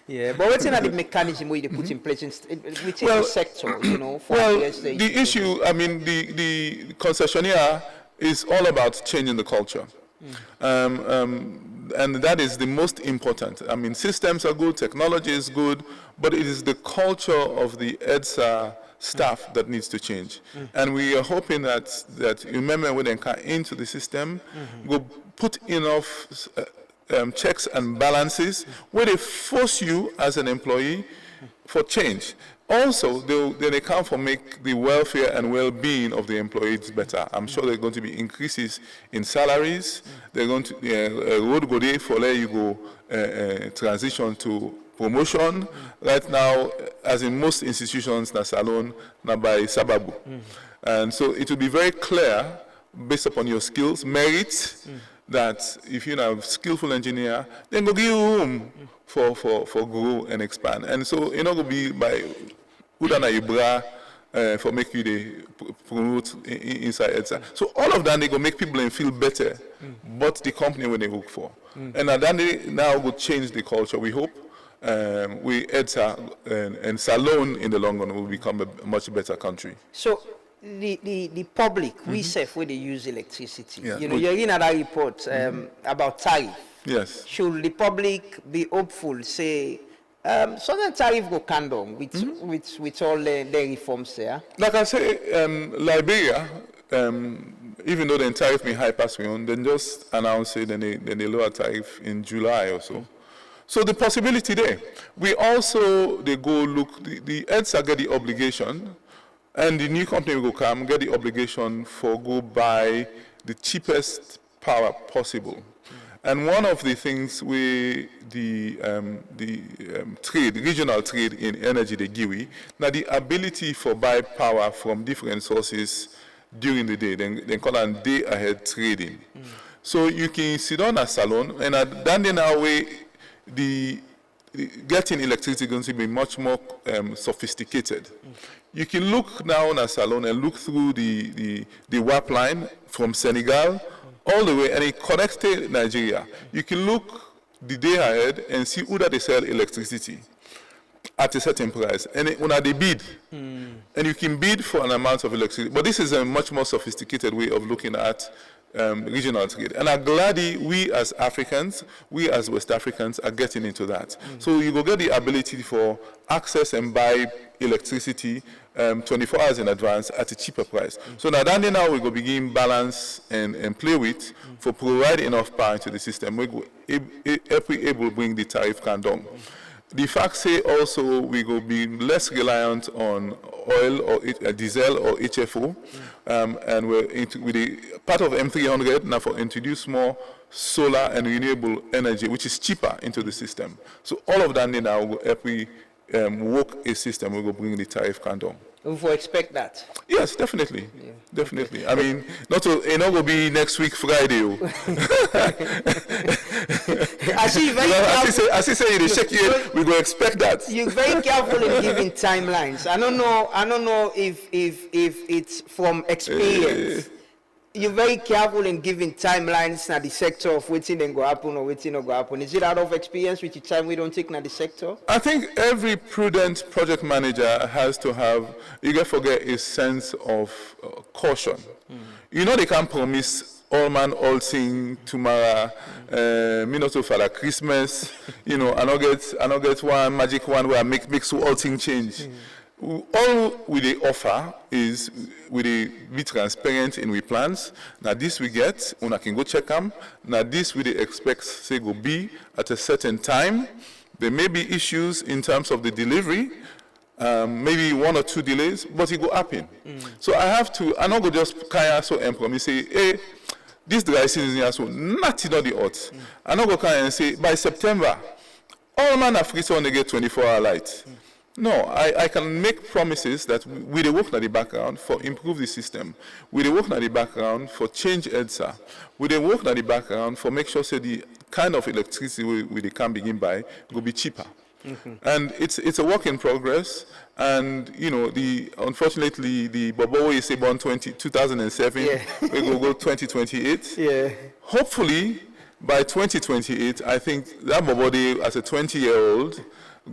Yeah. But what's the mechanism where you put in place within the sector, you know? For the issue, I mean, the concessionaire is all about changing the culture. And that is the most important. I mean, systems are good, technology is good, but it is the culture of the EDSA staff that needs to change. And we are hoping that remember when they come into the system, go put enough checks and balances where they force you as an employee for change. Also, they account for make the welfare and well-being of the employees better. I'm sure there are going to be increases in salaries. They're going to road go there for let you go transition to promotion. Right now, as in most institutions, na salon, na by sababu. And so it will be very clear, based upon your skills, merits, that if you're a skillful engineer, then go give you room for grow and expand. And so it's not going to be by Udana Ibra for make you the promote inside EDSA. So all of that, they go make people feel better, but the company when they work for. And then they now will change the culture, we hope. We EDSA and Salon in the long run will become a much better country. So the public, we self where they use electricity. Yeah. You know, you're in another report about tariff. Yes. Should the public be hopeful, say, certain tariff go come down with all the reforms there? Like I say, Liberia, even though the tariff may high pass me on, then just announce it and they lower tariff in July or so. So the possibility there. We also, they go look, the EDSA get the obligation, and the new company will come, get the obligation for go buy the cheapest power possible. And one of the things we, the trade, regional trade in energy, the GIWI, now the ability for buy power from different sources during the day, then call it day ahead trading. So you can sit on a salon, and at that now way, getting electricity is going to be much more sophisticated. You can look now on a salon and look through the WAP line from Senegal all the way, and it connects to Nigeria. You can look the day ahead and see who that they sell electricity at a certain price, and when they bid, and you can bid for an amount of electricity. But this is a much more sophisticated way of looking at regional trade. And I'm glad we as Africans, we as West Africans are getting into that. So you go get the ability for access and buy electricity 24 hours in advance at a cheaper price. So now we go begin balance and play with for providing enough power into the system. We go able to bring the tariff down. The fact say also we go be less reliant on oil or diesel or HFO, and we're with the part of M300 now for introduce more solar and renewable energy, which is cheaper into the system. So all of that now will help we work a system. We will bring the tariff down. We will expect that. Yes, definitely, definitely. I mean, not will be next week Friday. I see very careful. As you say, we will expect that. You're very careful in giving timelines. I don't know if it's from experience. You're very careful in giving timelines na the sector of waiting and go happen or waiting or go happen. Is it out of experience which time we don't take na the sector? I think every prudent project manager has to have, you can forget, a sense of caution. You know they can't promise all man, all thing tomorrow, me not so for Christmas, you know, I don't get one magic one where I make so all thing change. All we offer is we be transparent in we plans. Now this we get, una can go check them. Now this we expect say go be at a certain time. There may be issues in terms of the delivery, maybe 1 or 2 delays, but it go happen. So I not go just kaya so and promise say, hey, this dry season is so not the odds. I not go kaya and say by September, all man are free so they get 24-hour light. No, I can make promises that we work in the background for improve the system. We work in the background for change EDSA. We work in the background for make sure say the kind of electricity we can begin by will be cheaper. And it's a work in progress. And you know, unfortunately the Bobo is born 2007. We will go 2028. Yeah. Hopefully by 2028, I think that Bobo as a 20-year-old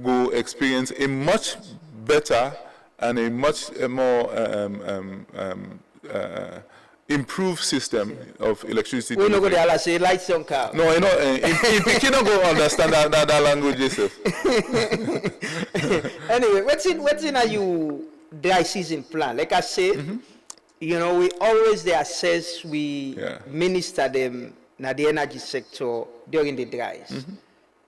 go experience a much better and a much more improved system of electricity. We no go there say lights on car. No, you know, you don't go understand that language yourself. Anyway, what's in are you dry season plan? Like I said, you know, we always they assess, we minister them na the energy sector during the dries.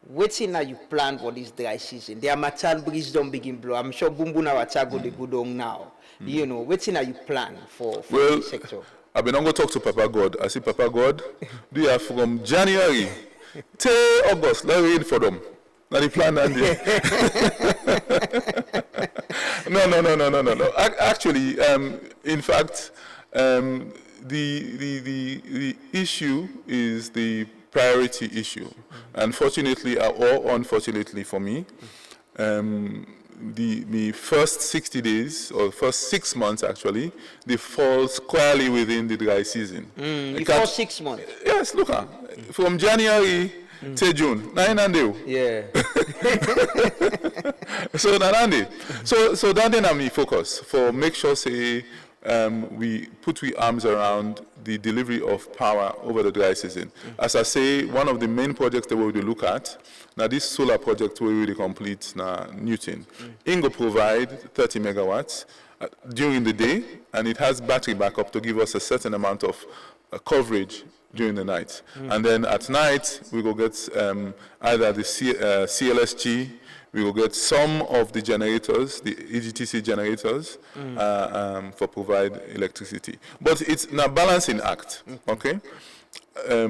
waiting now you plan for this dry season. The Amatan breeze don't begin blow. I'm sure Bumbuna Watago the good on now. You know, waiting now you plan for the sector. I've been on go talk to Papa God. I say, Papa God, do you have from January till August? Let's wait for them. Now the plan and no. Actually, in fact, the issue is the priority issue. Unfortunately, or unfortunately for me, the first 60 days, or first 6 months actually, they fall squarely within the dry season. The first 6 months? Yes, look, from January to June, 9 and day. Yeah. So Nanande, so that then I'm focus for make sure say we put we arms around the delivery of power over the dry season. As I say, one of the main projects that we will look at now, this solar project we will complete now Newton. Ingo provide 30 megawatts during the day, and it has battery backup to give us a certain amount of coverage during the night. And then at night, we will get either the CLSG, we will get some of the generators, the EGTC generators, for provide electricity. But it's a balancing act, okay?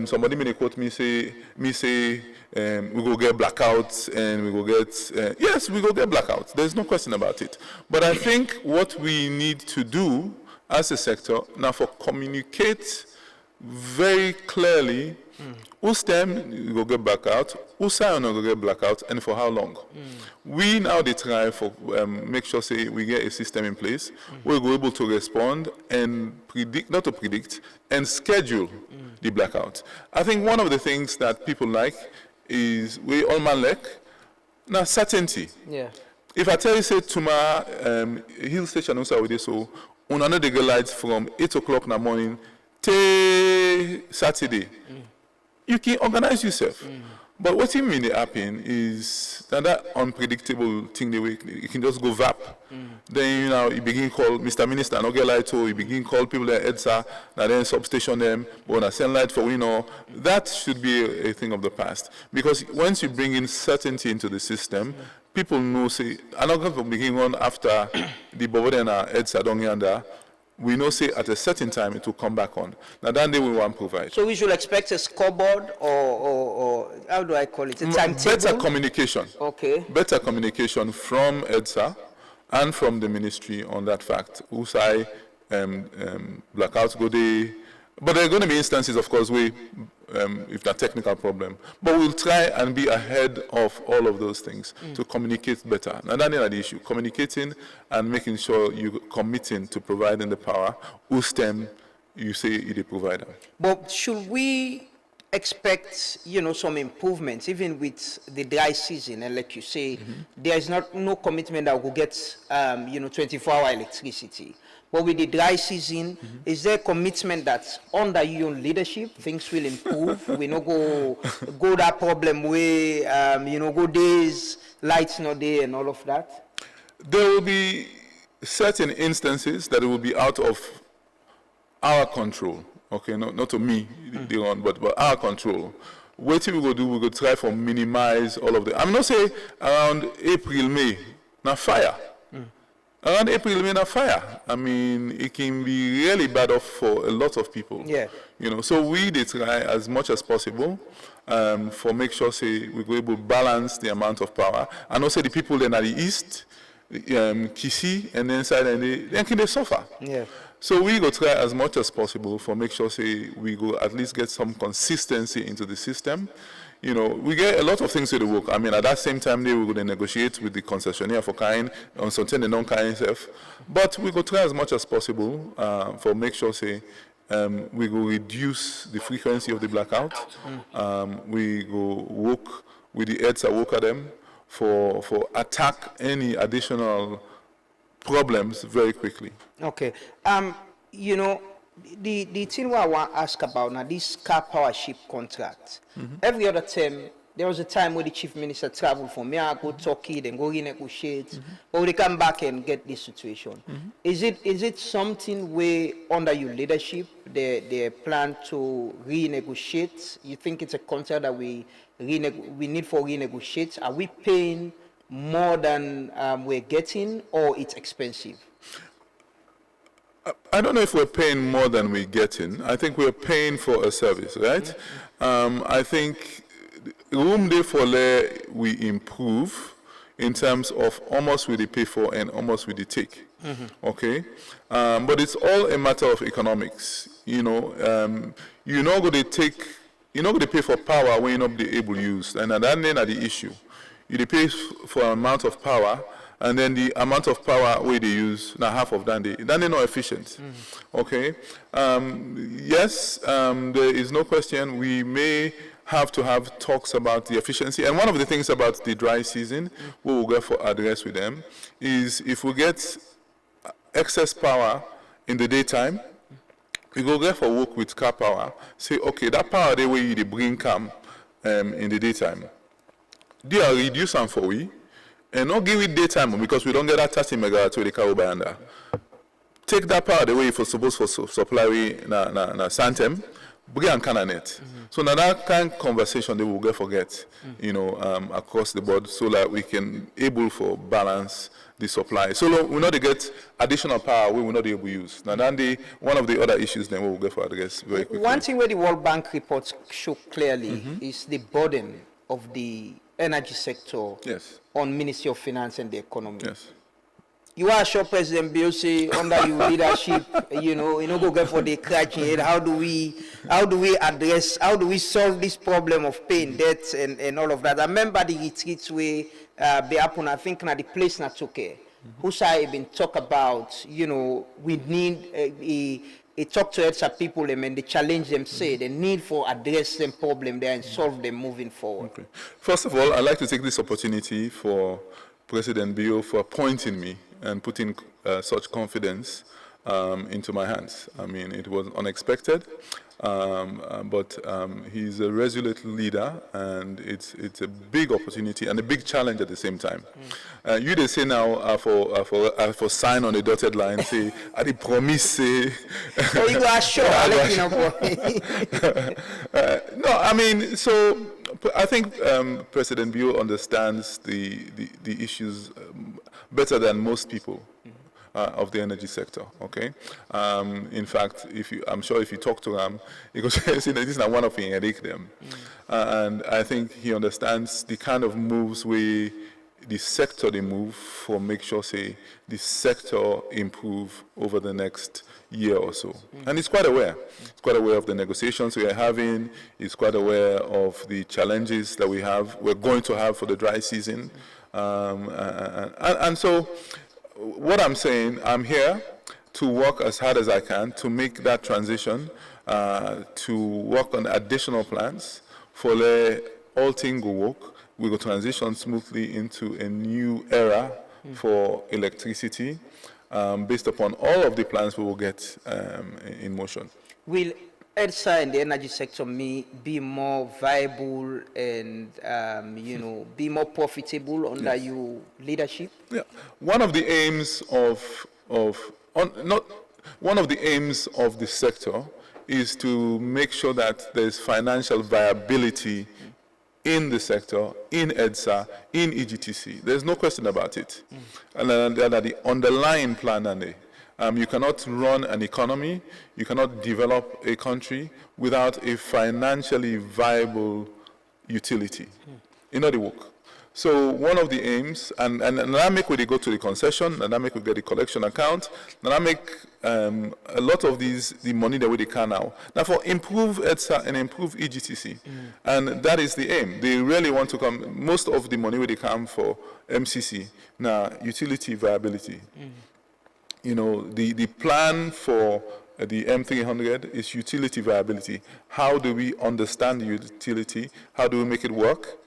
Somebody may quote me say, we go get blackouts and we go get, yes, we go get blackouts. There's no question about it. But I think what we need to do as a sector now for communicate very clearly whose time you go get blackout, whose time you go get blackout, and for how long. We now they try for make sure say we get a system in place where we're able to respond and predict, not to predict, and schedule the blackout. I think one of the things that people like is we all man like now certainty. Yeah. If I tell you say tomorrow Hill Station also with so on another get lights from 8 o'clock in the morning till Saturday. You can organize yourself. But what you mean happen is that unpredictable thing the way you can just go vap. Then you begin call Mr. Minister, no get light, so you begin call people that EDSA, then substation them, but send light for that should be a thing of the past. Because once you bring in certainty into the system, people know say I'm not going to begin on after the Bobodena EDSA don't yonder. We know say at a certain time it will come back on. Now that day we want to provide. So we should expect a scoreboard or how do I call it? A timetable? Better communication. Okay. Better communication from EDSA and from the ministry on that fact. USAI, blackouts go day. But there are going to be instances, of course, where if that's a technical problem. But we'll try and be ahead of all of those things to communicate better. And that's the issue, communicating and making sure you're committing to providing the power whose time you say you're the provider. But should we expect, some improvements, even with the dry season? And like you say, there is no commitment that we'll get, 24-hour electricity. But with the dry season, is there a commitment that under your leadership, things will improve? We not go that problem where, go days, lights not there and all of that? There will be certain instances that will be out of our control. Okay, not to me, but our control. What we go do, we go try for minimize all of the. I'm not saying around April, May, now fire. Around April, May, now fire. I mean, it can be really bad off for a lot of people. Yeah. So we did try as much as possible for make sure say we go able to balance the amount of power, and also the people then at the east, Kisi, and then inside, and they can suffer. Yeah. So we go try as much as possible for make sure say we go at least get some consistency into the system. We get a lot of things to the work. I mean, at that same time, we will negotiate with the concessionaire for kind on certain and non-kind stuff. But we go try as much as possible for make sure say we go reduce the frequency of the blackout. We go work with the EDSA, work at them for attack any additional problems very quickly. Okay. The thing I want to ask about now, this car power ship contract. Every other term, there was a time where the chief minister traveled from here, go Turkey, then go renegotiate, but they come back and get this situation. Is it something where under your leadership they plan to renegotiate? You think it's a contract that we we need for renegotiate? Are we paying more than we're getting, or it's expensive? I don't know if we're paying more than we're getting. I think we're paying for a service, right? I think room there for we improve in terms of almost we pay for and almost we take. Okay, but it's all a matter of economics. You're not going to take, you're not going to pay for power when you're not be able to use, and that's the issue. You pay for an amount of power, and then the amount of power we they use, now half of that they're not efficient. Okay, yes, there is no question we may have to have talks about the efficiency. And one of the things about the dry season, we will go for address with them, is if we get excess power in the daytime, we go there for work with car power. Say, okay, that power the way you bring come in the daytime, they are reduce them for we, and not give it daytime because we don't get that 30 megawatts with the car by under. Take that power the way if we're supposed for supply we na Santem, bring and cananet. So now that kind of conversation they will get forget, across the board, so that we can able for balance the supply. So we not to get additional power we will not be able to use. Now then one of the other issues then we will get for address very quickly. One thing where the World Bank reports show clearly is the burden of the energy sector on Ministry of Finance and the Economy. Yes. You are sure President Biossi under your leadership, go get for the cracking head. How do we solve this problem of paying debts and all of that? I remember the retreats where be happen, I think na the place na took who say been talk about, we need a talk to EDSA people and they challenge them, say the need for address them problem there and solve them moving forward. Okay. First of all, I'd like to take this opportunity for President Bio for appointing me and putting such confidence into my hands. I mean, it was unexpected, but he's a resolute leader, and it's a big opportunity and a big challenge at the same time. You they say now for sign on the dotted line, say, I did promise, say. Oh, you are sure? No, I mean, so I think President Bio understands the issues better than most people of the energy sector. Okay, in fact, I'm sure if you talk to him, he goes, "This is not one of the headache them," and I think he understands the kind of moves the sector they move for make sure say the sector improve over the next year or so. And he's quite aware. He's quite aware of the negotiations we are having. He's quite aware of the challenges that we're going to have for the dry season. And so what I'm saying, I'm here to work as hard as I can to make that transition, to work on additional plans for all things go work. We will transition smoothly into a new era for electricity based upon all of the plans we will get in motion. Will EDSA and the energy sector be more viable and be more profitable under your leadership? Yeah, one of the aims of the sector is to make sure that there's financial viability in the sector, in EDSA, in EGTC. There's no question about it. And that the underlying plan, you cannot run an economy, you cannot develop a country without a financially viable utility. In other work. So one of the aims, and that make when they go to the concession, and that make we get the collection account, and that make a lot of the money that they can now. Therefore, improve EDSA and improve EGTC. And that is the aim. They really want to come, most of the money where they come for MCC, now utility viability. The plan for the M300 is utility viability. How do we understand the utility? How do we make it work?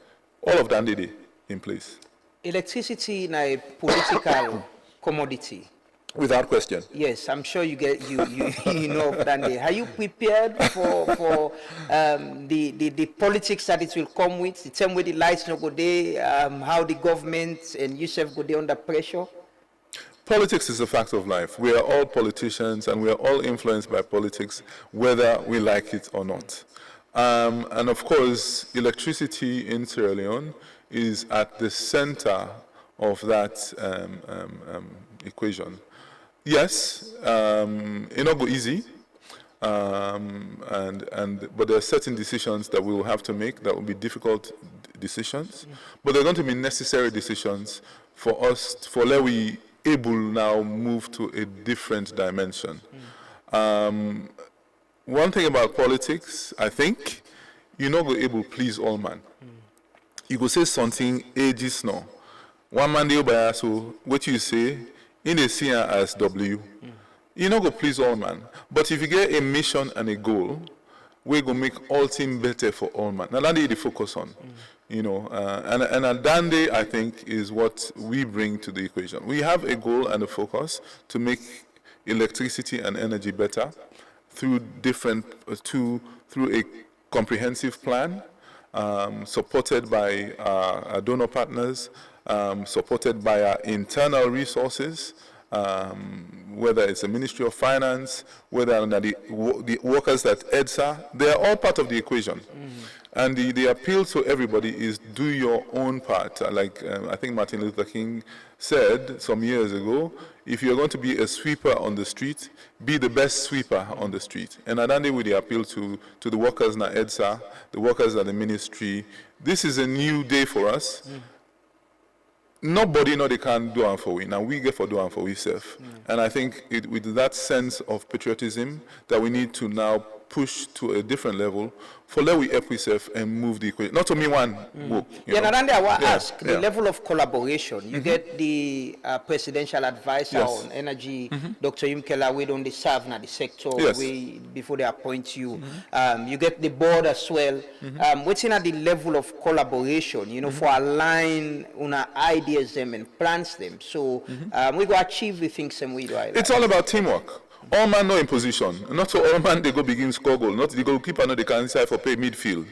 All of that did in place. Electricity is a political commodity. Without question. Yes, I'm sure you know that. Are you prepared for the politics that it will come with? The same way the lights no go there, how the government and yourself go there under pressure? Politics is a fact of life. We are all politicians and we are all influenced by politics, whether we like it or not. And of course, electricity in Sierra Leone is at the center of that equation. Yes, it not go easy, but there are certain decisions that we will have to make that will be difficult decisions, but they're going to be necessary decisions for us, for let we able now move to a different dimension. One thing about politics, I think, you're not going to able to please all man. You go say something ages now. One man they by so what you say in the see as W. You're not going to please all man. But if you get a mission and a goal, we're going to make all things better for all man. Now that's the focus on. And at Dande, I think, is what we bring to the equation. We have a goal and a focus to make electricity and energy better through through a comprehensive plan, supported by our donor partners, supported by our internal resources, whether it's the Ministry of Finance, whether the workers at EDSA, they are all part of the equation. And the appeal to everybody is do your own part. Like I think Martin Luther King said some years ago, if you're going to be a sweeper on the street, be the best sweeper on the street. And Adande with the appeal to the workers at EDSA, the workers at the ministry, this is a new day for us. Nobody know they can do it for we. Now we get for doing for we self. And I think with that sense of patriotism that we need to now push to a different level for let we help ourselves and move the equation. Not to me one work. Nandi, I want to ask the level of collaboration. You get the presidential advisor on energy, Dr. Yumkela, we don't serve na the sector before they appoint you. You get the board as well. What's in at the level of collaboration, for align una ideas them and plans them. So we go achieve the things and we do. It's all about teamwork. All man know in position. Not so all man they go begin score goal. Not the goalkeeper know they can inside for pay midfield.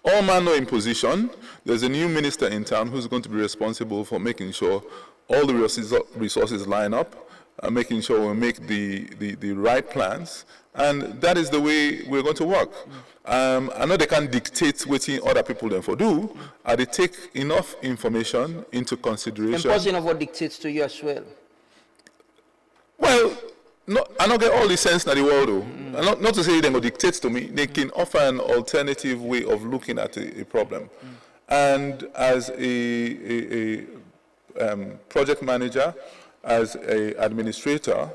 All man know in position. There's a new minister in town who's going to be responsible for making sure all the resources line up, making sure we make the right plans. And that is the way we're going to work. I know they can't dictate what other people then for do. They take enough information into consideration. And person of what dictates to you as well. Well, no, I don't get all the sense in the world, though. Not to say they will dictate to me. They can offer an alternative way of looking at a problem. And as a project manager, as an administrator,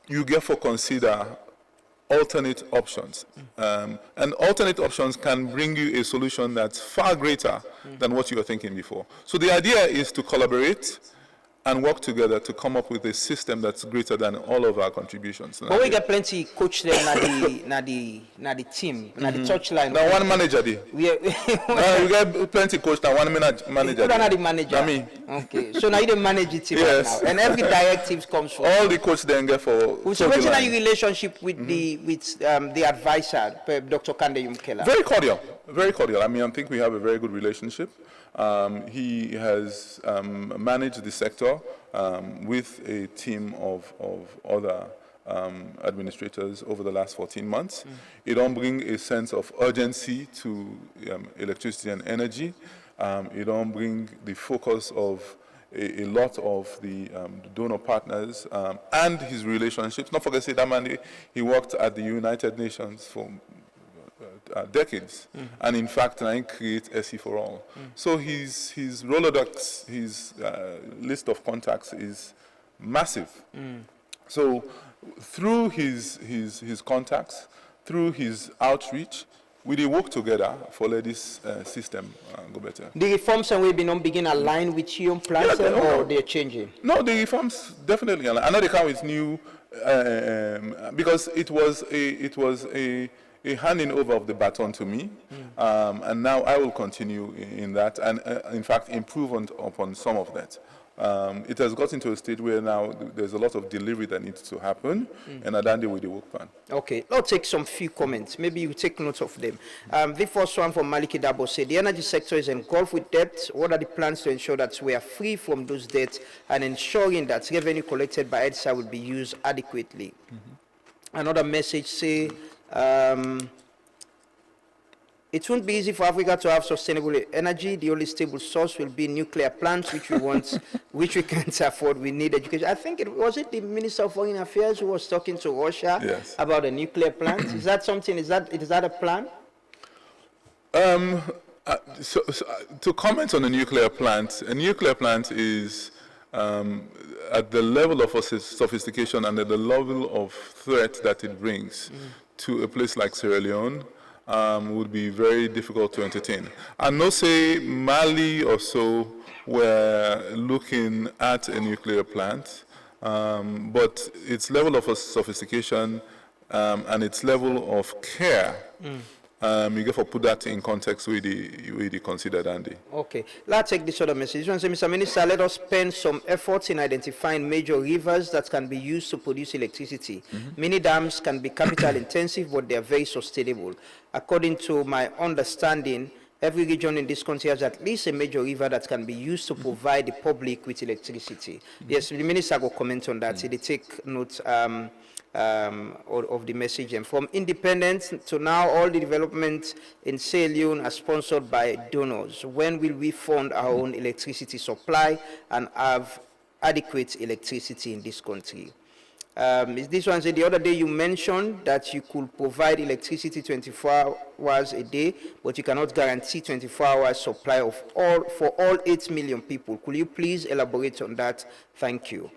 you therefore consider alternate options. And alternate options can bring you a solution that's far greater than what you were thinking before. So the idea is to collaborate and work together to come up with a system that's greater than all of our contributions. But we get plenty coach there na the team, na the touchline. Now one manager there. You get plenty coach now one manager. You don't have the manager. I mean. Okay, so now you don't manage the team right now, and every directive comes from all the coach then get for. So what's your relationship with the advisor, Dr. Kande Yumkela? Very cordial, very cordial. I mean, I think we have a very good relationship. He has managed the sector with a team of other administrators over the last 14 months. It don't bring a sense of urgency to electricity and energy. It don't bring the focus of a lot of the donor partners and his relationships. Not forget, say that man, he worked at the United Nations for decades, and in fact, I create SE for all. So his Rolodex, his list of contacts is massive. So through his contacts, through his outreach, we work together for let this system go better. The reforms and we've been begin align with your plans, or they're changing? No, the reforms definitely align. I know they come with new because it was a handing over of the baton to me, and now I will continue in that, and in fact improve upon some of that. It has gotten to a state where now there's a lot of delivery that needs to happen, and I done with the work plan. Okay, let's take some few comments. Maybe you take notes of them. The first one from Maliki Dabo said, the energy sector is engulfed with debt. What are the plans to ensure that we are free from those debts and ensuring that revenue collected by EDSA will be used adequately? Another message say, It won't be easy for Africa to have sustainable energy. The only stable source will be nuclear plants, which we want, which we can't afford. We need education. I think was it the Minister of Foreign Affairs who was talking to Russia about a nuclear plant? Is that something? Is that a plan? To comment on a nuclear plant is at the level of sophistication and at the level of threat that it brings to a place like Sierra Leone would be very difficult to entertain. And not say Mali or so were looking at a nuclear plant, but its level of sophistication and its level of care you get to put that in context with the considered, Andy. Okay, let's take this other message. This one says, Mr. Minister, let us spend some efforts in identifying major rivers that can be used to produce electricity. Many dams can be capital intensive, but they are very sustainable. According to my understanding, every region in this country has at least a major river that can be used to provide the public with electricity. Yes, the minister will comment on that. They take note of the message. And from independence to now, all the developments in Sierra Leone are sponsored by donors. When will we fund our own electricity supply and have adequate electricity in this country? This one said the other day you mentioned that you could provide electricity 24 hours a day, but you cannot guarantee 24 hours supply for all 8 million people. Could you please elaborate on that? Thank you.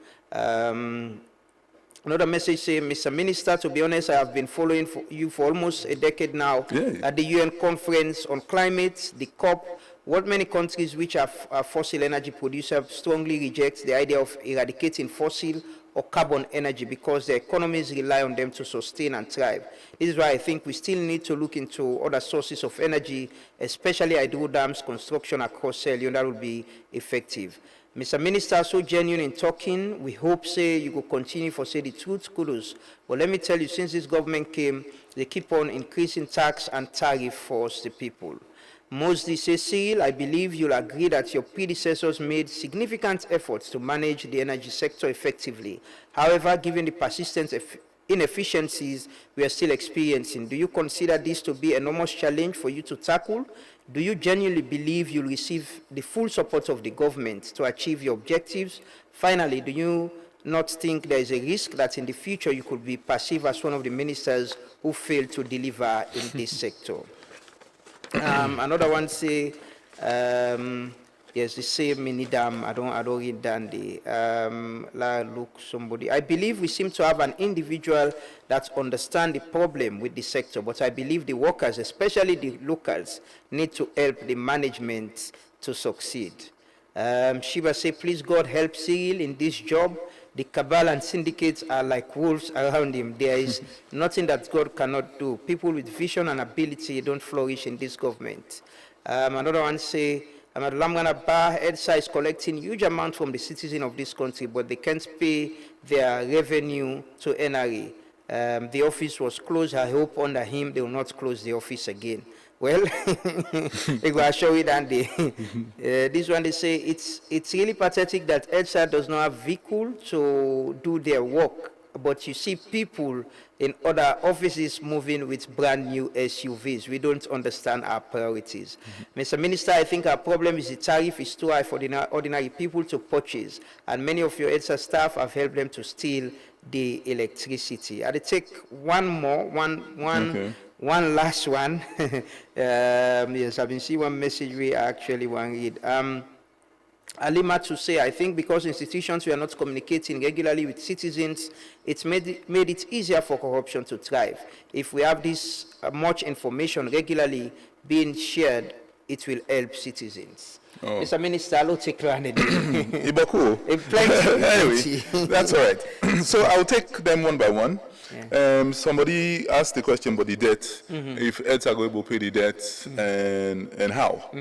Another message saying, Mr. Minister, to be honest, I have been following you for almost a decade now at the UN conference on climate, the COP. What many countries which are fossil energy producers strongly reject the idea of eradicating fossil or carbon energy because their economies rely on them to sustain and thrive. This is why I think we still need to look into other sources of energy, especially hydro dams construction across Sierra Leone that will be effective. Mr. Minister, so genuine in talking, we hope, say, you will continue for, say, the truth, kudos. But let me tell you, since this government came, they keep on increasing tax and tariff for us, the people. Mostly, say, Cyril, I believe you'll agree that your predecessors made significant efforts to manage the energy sector effectively. However, given the persistent inefficiencies we are still experiencing, do you consider this to be an enormous challenge for you to tackle? Do you genuinely believe you'll receive the full support of the government to achieve your objectives? Finally, do you not think there is a risk that in the future you could be perceived as one of the ministers who failed to deliver in this sector? Another one say, yes, the same mini dam. I don't read down the look somebody. I believe we seem to have an individual that understands the problem with the sector, but I believe the workers, especially the locals, need to help the management to succeed. Shiva say, please God help Cyril in this job. The cabal and syndicates are like wolves around him. There is nothing that God cannot do. People with vision and ability don't flourish in this government. Another one say, Lamgana Bar, EDSA is collecting huge amounts from the citizens of this country, but they can't pay their revenue to NRA. The office was closed. I hope under him they will not close the office again. Well, they will show it, and this one they say it's really pathetic that EDSA does not have vehicle to do their work, but you see people in other offices moving with brand new SUVs. We don't understand our priorities. Mr. Minister, I think our problem is the tariff is too high for the ordinary people to purchase, and many of your EDSA staff have helped them to steal the electricity. I'll take one last one. Yes, I've been seeing one message we actually want to read. Alima to say, I think because institutions were not communicating regularly with citizens, it's made it easier for corruption to thrive. If we have this much information regularly being shared, it will help citizens. Oh. Mr. Minister, I'll take you anyway, that's all right. So I'll take them one by one. Yeah. Somebody asked the question about the debt, if EDS are going to pay the debt and how.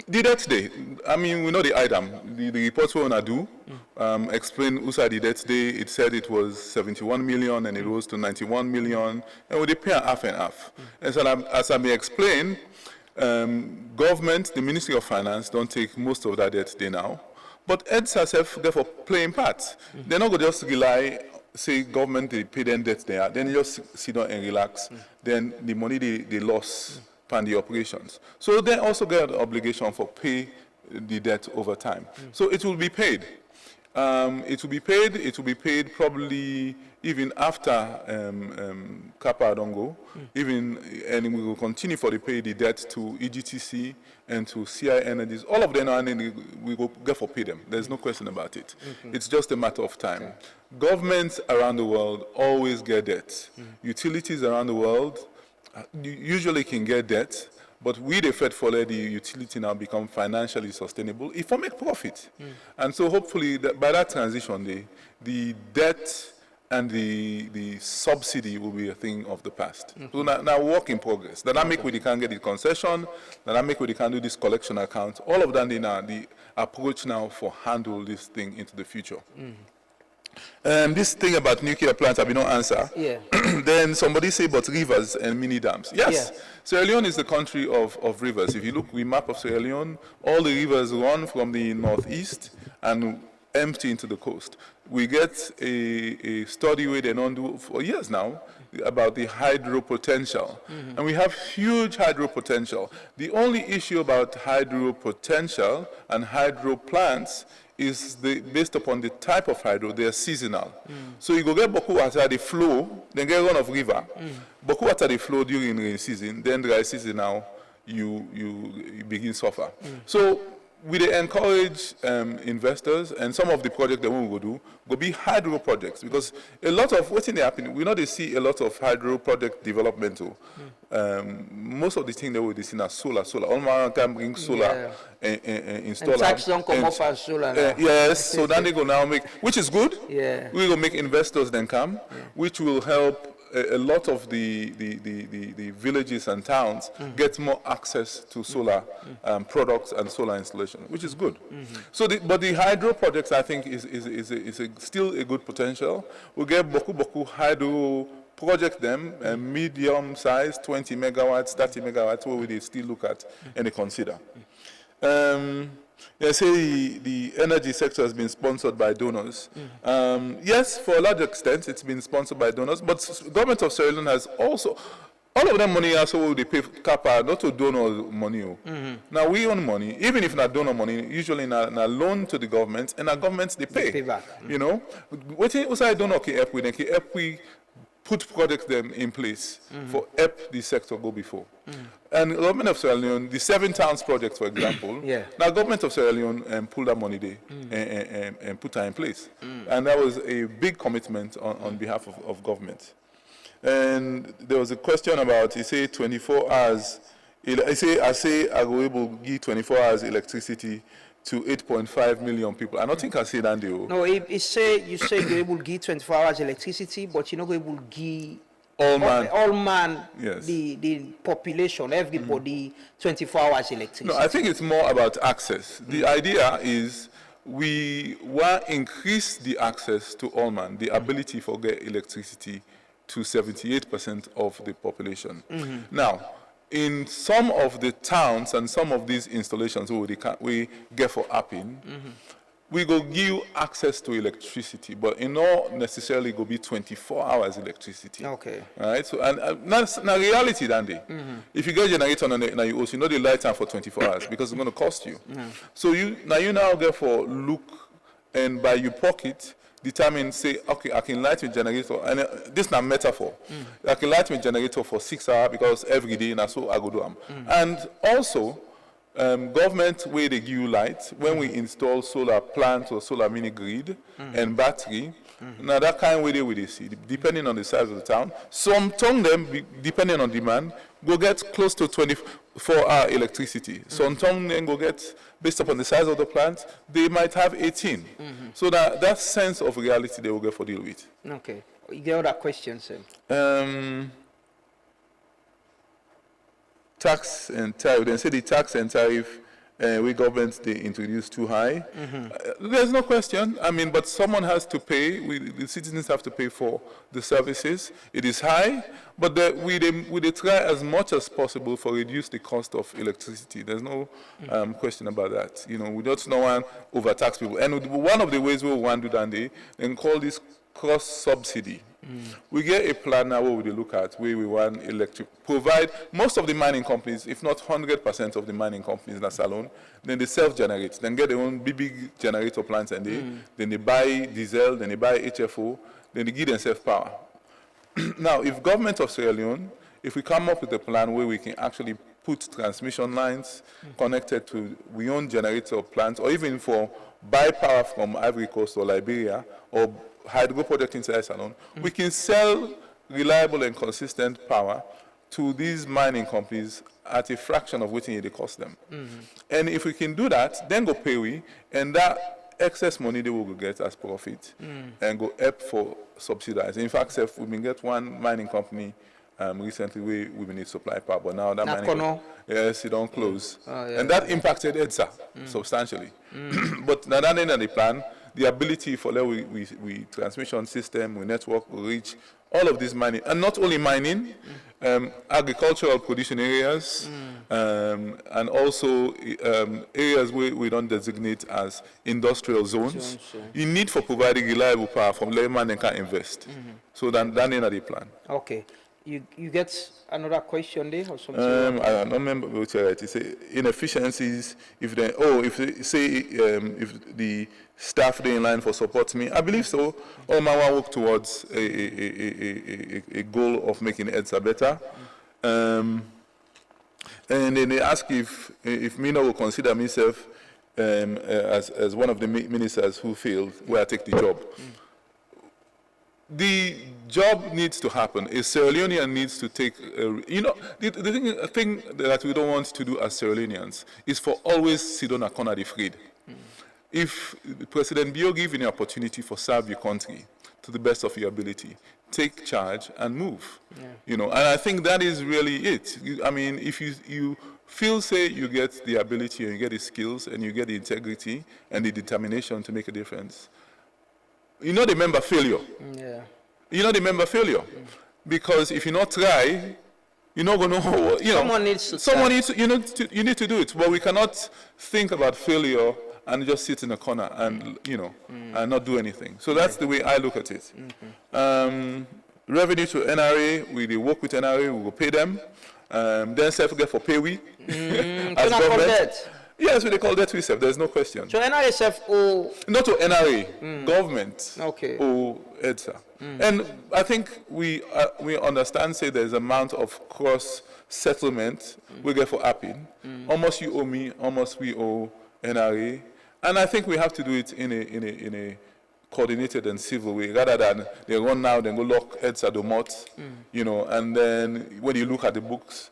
The debt day, I mean, we know the item. The reports we want to do explain who said the debt day. It said it was 71 million and it rose to 91 million, and we pay half and half. And so, as I may explain, government, the Ministry of Finance, don't take most of that debt day now, but EDS herself therefore playing part. They're not going to just rely. Say government they pay them debt there, then you just sit down and relax. Then the money they lost upon the operations. So they also get an obligation for pay the debt over time. So it will be paid. It will be paid probably even after Kappa don't go, and we will continue for the pay the debt to EGTC and to CI Energies. All of them, and then we will get for pay them. There's no question about it. It's just a matter of time. Okay. Governments around the world always get debt. Utilities around the world usually can get debt. But we, the Fed, follow the utility now become financially sustainable if we make profit. And so hopefully by that transition, the debt and the subsidy will be a thing of the past. So now work in progress. Dynamic we can get the concession, dynamic we can do this collection account, all of that the approach now for handle this thing into the future. This thing about nuclear plants have been no answer. Yeah. Then somebody say, but rivers and mini dams. Yes, Sierra Leone is the country of rivers. If you look, we map of Sierra Leone, all the rivers run from the northeast and empty into the coast. We get a study where they don't do for years now about the hydro potential. And we have huge hydro potential. The only issue about hydro potential and hydro plants is based upon the type of hydro, they are seasonal. So you go get boku water, they flow, then get run of river. Boku water, they flow during rain season, then dry season now, you begin suffer. So we encourage investors, and some of the projects that we will do will be hydro projects, because a lot of what's in the happening, we know they see a lot of hydro project development too. Most of the things that we see now solar. All man can bring solar and install. And tax don't come off as solar. Yes, so then they go now make, which is good. Yeah. We will make investors then come, which will help a lot of the villages and towns get more access to solar products and solar installation, which is good. So, but the hydro projects, I think, is still a good potential. We get boku hydro project them, medium size, 20 megawatts, 30 megawatts, where we still look at and they consider. They say the energy sector has been sponsored by donors. Yes, for a large extent, it's been sponsored by donors, but the government of Sierra Leone has also, all of them money also they pay CAPA, not to donor money. Now we own money, even if not donor money, usually not loan to the government, and our governments they pay. Back. You know, what I donor can help with, they can help we put projects them in place for help the sector go before. And the government of Sierra Leone, the 7 towns project, for example, now government of Sierra Leone pulled that money there and put that in place. And that was a big commitment on behalf of government. And there was a question about, he said 24 hours, I say I will able to give 24 hours electricity to 8.5 million people. I don't think I say that they will. No, you say you're able to give 24 hours electricity, but you're not able to give all man yes. the population, everybody 24 hours electricity. No, I think it's more about access. The idea is we want to increase the access to all man, the ability for get electricity to 78% of the population. Now, in some of the towns and some of these installations we get for upping, we go give access to electricity, but it not necessarily go be 24 hours electricity. Okay. All right. So and that's na reality, Dandy. If you get a generator now you also know the light time for 24 hours because it's going to cost you. So you now get for look and by your pocket determine say okay I can light with generator and this is not metaphor. I can light with generator for 6 hours because every day and so I go do them. And also. Government where they give you light when we install solar plant or solar mini grid and battery. Now that kind of way they see depending on the size of the town. Some them depending on demand go get close to 24-hour electricity. Some them go get based upon the size of the plant they might have 18. So that sense of reality they will get for deal with. Okay. You get other questions, sir? Tax and tariff. They say the tax and tariff we government they introduce too high. There's no question. I mean, but someone has to pay. The citizens have to pay for the services. It is high, but we try as much as possible for reduce the cost of electricity. There's no question about that. You know, we don't want overtax people. And one of the ways we want to do that, then call this cross subsidy. We get a plan now where we look at where we want provide most of the mining companies, if not 100% of the mining companies in that salon, then they self-generate, then get their own big generator plants and then they buy diesel, then they buy HFO, then they give themselves power. Now, if government of Sierra Leone, if we come up with a plan where we can actually put transmission lines connected to we own generator plants, or even for buy power from Ivory Coast or Liberia, or hydro project inside Salon, we can sell reliable and consistent power to these mining companies at a fraction of what they cost them. And if we can do that, then go pay we, and that excess money they will get as profit and go up for subsidize. In fact, we been get one mining company recently we need supply power, but now that mining yes, it don't close. And that impacted EDSA substantially. But now that in the plan, the ability for we transmission system, we network, we reach all of this mining, and not only mining, agricultural producing areas, and also areas where we don't designate as industrial zones. You need for providing reliable power from layman and can invest. So that in the plan. Okay. You get another question there or something? I don't remember what you say. Inefficiencies. If they if the staff they in line for support me, I believe so. All my work towards a goal of making EDSA better. And then they ask if me will consider myself as one of the ministers who failed where I take the job. The job needs to happen. A Sierra Leonean needs to take, the thing that we don't want to do as Sierra Leoneans is for always sit on a corner afraid. If President Bio give you an opportunity for serve your country to the best of your ability, take charge and move. And I think that is really it. I mean, if you feel, say, you get the ability and you get the skills and you get the integrity and the determination to make a difference, the member failure. The member failure. Because if you not try, you're not going to know. Someone needs to someone needs to, you need to do it. But we cannot think about failure and just sit in a corner and, and not do anything. So that's the way I look at it. Revenue to NRA, we work with NRA, we will pay them. Then self-get for pay we. As government. Yes, they call that reserve. There's no question. So NRSF or not to NRA, government. Okay. Or EDSA. And I think we understand. Say there's amount of cross settlement we get for APIN. Almost you owe me, almost we owe NRA, and I think we have to do it in a coordinated and civil way, rather than they run now, then go lock EDSA Domot, and then when you look at the books.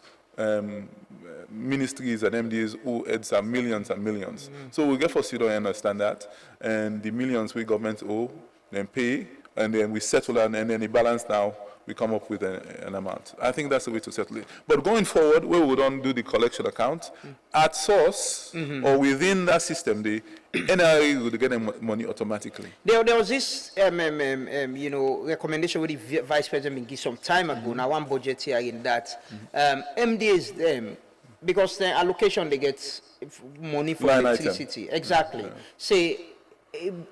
Ministries and MDs who EDSA millions and millions. So we get for CIDO and understand that, and the millions we government owe, then pay, and then we settle and then the balance now, we come up with an amount. I think that's the way to settle it. But going forward, where we don't do the collection account, at source or within that system, the NRA will get them money automatically. There was this, recommendation with the Vice President give some time ago. Now one budget here in that MDs because the allocation they get money for line electricity. Item. Exactly. Say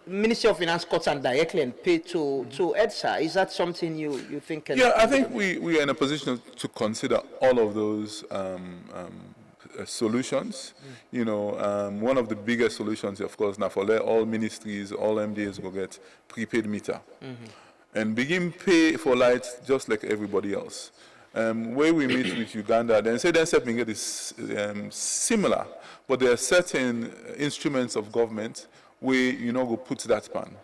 Ministry of Finance cuts and directly and pay to EDSA. Is that something you think? Yeah, I think we are in a position to consider all of those solutions. One of the biggest solutions, of course, now for all ministries, all MDAs will get prepaid meter and begin pay for light just like everybody else. Where we meet with Uganda, then get is similar, but there are certain instruments of government where go put that pan,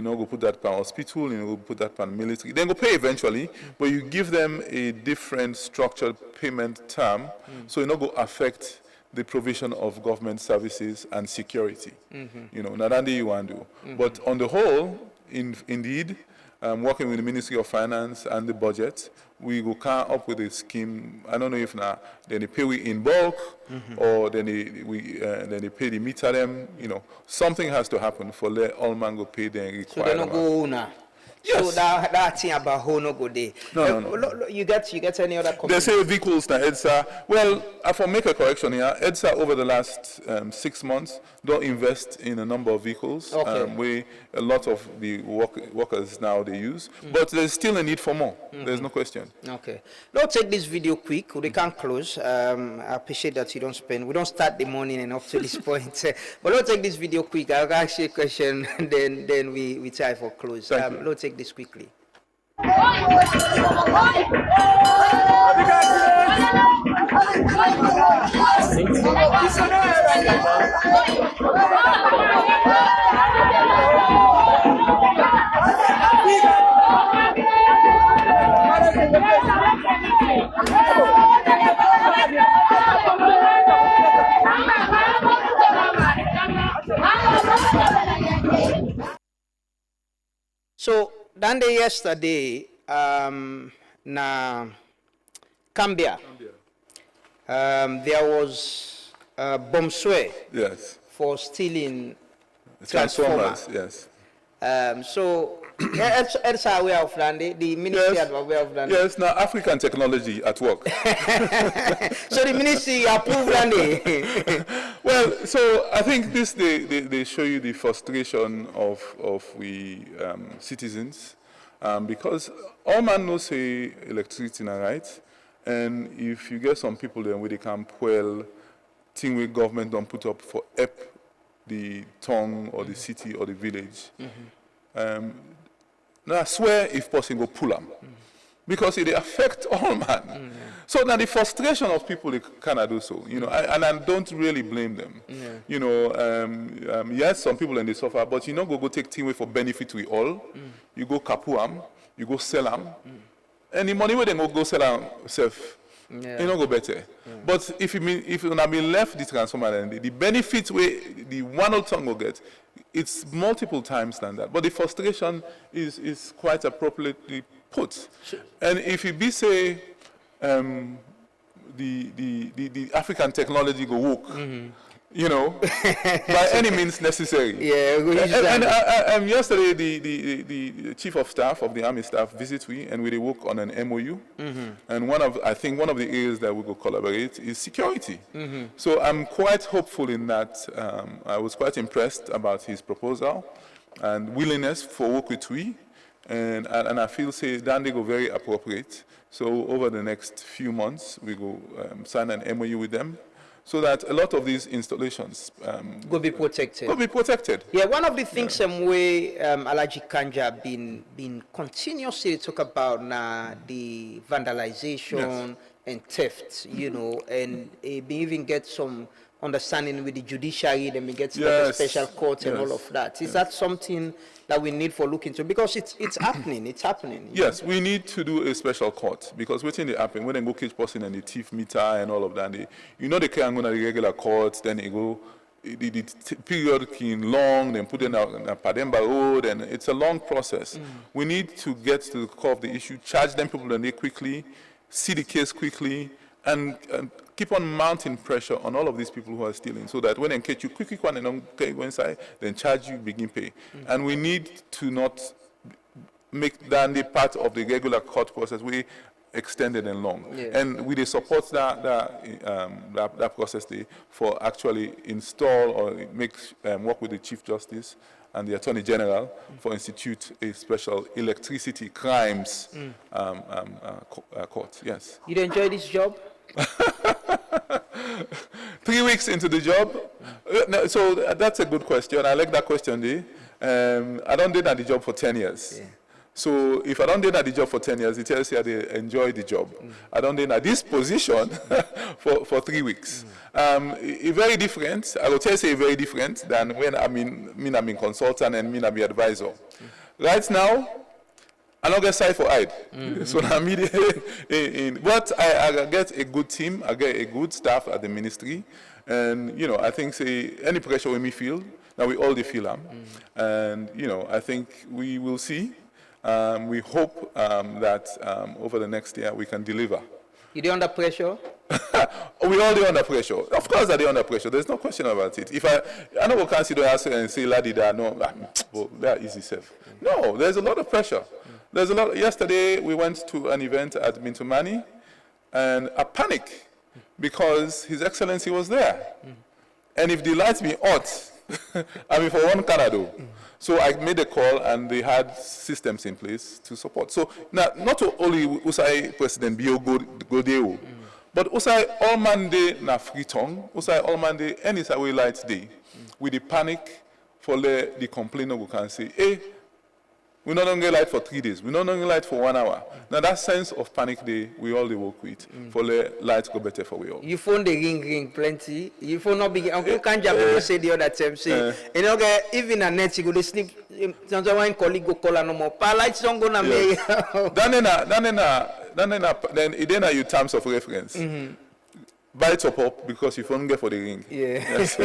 go put that pan hospital, go put that pan military. Then go pay eventually, but you give them a different structured payment term, so go affect the provision of government services and security. Not only you want to do, but on the whole, indeed. Working with the Ministry of Finance and the budget, we will come up with a scheme. I don't know if now then they pay we in bulk or then they pay the meter them. Something has to happen for let all man go pay their required. So they don't go now. So Yes. that thing about who no go there. No. You get any other They comment? say vehicles na EDSA. Well, if I make a correction here, EDSA over the last 6 months don't invest in a number of vehicles, Okay. where a lot of the workers now they use. But there's still a need for more. There's no question. Okay. Let's take this video quick. We can close. I appreciate that we don't start the morning and up to this point. But let's take this video quick. I'll ask you a question, and then we try for close. Thank you. Let's take this quickly. So, then yesterday, na Cambia, there was bomb swear Yes. for stealing transformer. Transformers, yes. So, EDSA aware of that, the ministry Yes. are aware of that. Yes, now African technology at work. So the ministry approved that. Well, so I think this they show you the frustration of we citizens, because all man knows say electricity na right, and if you get some people then where they can well thing with government don't put up for help the town or the city or the village. Now I swear if possible pull them. Because it affects all man. So now the frustration of people they cannot do so, you know, and I don't really blame them. You know, yes, some people and they suffer, but you know go take thing away for benefit we all. You go kapu them, you go sell them, and the money where they go sell them self, you know go better. But if you have been left the transformer and the benefit where the one old tongue will get, it's multiple times than that. But the frustration is quite appropriately put. And if you be say the African technology go work, you know, by any means necessary. Yeah, we use And that. yesterday the chief of staff of the army staff visit we and we work on an MOU. And I think one of the areas that we will collaborate is security. So I'm quite hopeful in that. I was quite impressed about his proposal and willingness for work with we. And I feel say that they go very appropriate. So over the next few months, we go sign an MOU with them, so that a lot of these installations Go be protected. will be protected. Yeah, one of the things way Alaji Kanja been continuously talk about now the vandalization and theft, you know, and we even get some understanding with the judiciary, then we get like a special court and all of that. Is that something that we need for looking into? Because it's happening, it's happening. Yes, we need to do a special court, because what's in the happen when they go catch person and the thief meter and all of that, they can't go to the regular courts, then they go, the period can long, then put in a Pademba road, and it's a long process. We need to get to the core of the issue, charge them people and they quickly, see the case quickly, and keep on mounting pressure on all of these people who are stealing, so that when they catch you quick one and don't go inside, then charge you, begin pay. And we need to not make that the part of the regular court process we extended and long. And we support that process for actually install or make work with the Chief Justice and the Attorney General for institute a special electricity crimes court. Yes. You enjoy this job? 3 weeks into the job. So that's a good question. I like that question, Dee. I don't do that the job for 10 years. So if I don't do that the job for 10 years, it tells you I enjoy the job. I don't do that this position for 3 weeks. Very different. I will tell you very different than when I'm in consultant and I'm advisor. Right now, I don't get side for hide. So I'm but I get a good team, I get a good staff at the ministry, and you know, I think say any pressure we may feel, now we all feel them. And you know, I think we will see. We hope that over the next year we can deliver. You dey under pressure? we all under pressure. Of course, that they under pressure. There's no question about it. If I know we can't sit down and say, "La di da," no, well, that easy self. No, there's a lot of pressure. There's a lot. Yesterday, we went to an event at Mintumani, and a panic because His Excellency was there. And if the lights be hot, I mean, for one Canada. So I made a call, and they had systems in place to support. So now, not only Usai President Bio Godeo, but Usai all Monday na free tongue, Usai all Monday any way light day, with the panic for the complainer who can say, hey, we not only light for 3 days, we not only light for 1 hour. Now that sense of panic day, we all they work with for the light go better for we all. You phone the ring plenty. You phone not big. Uncle can't just say the other time say, you know, even a net you go to sleep. Sometimes one colleague go call no more. Pa lights don't go na me. Then it you terms of reference. Buy it up because you phone get for the ring. Yeah. Yes.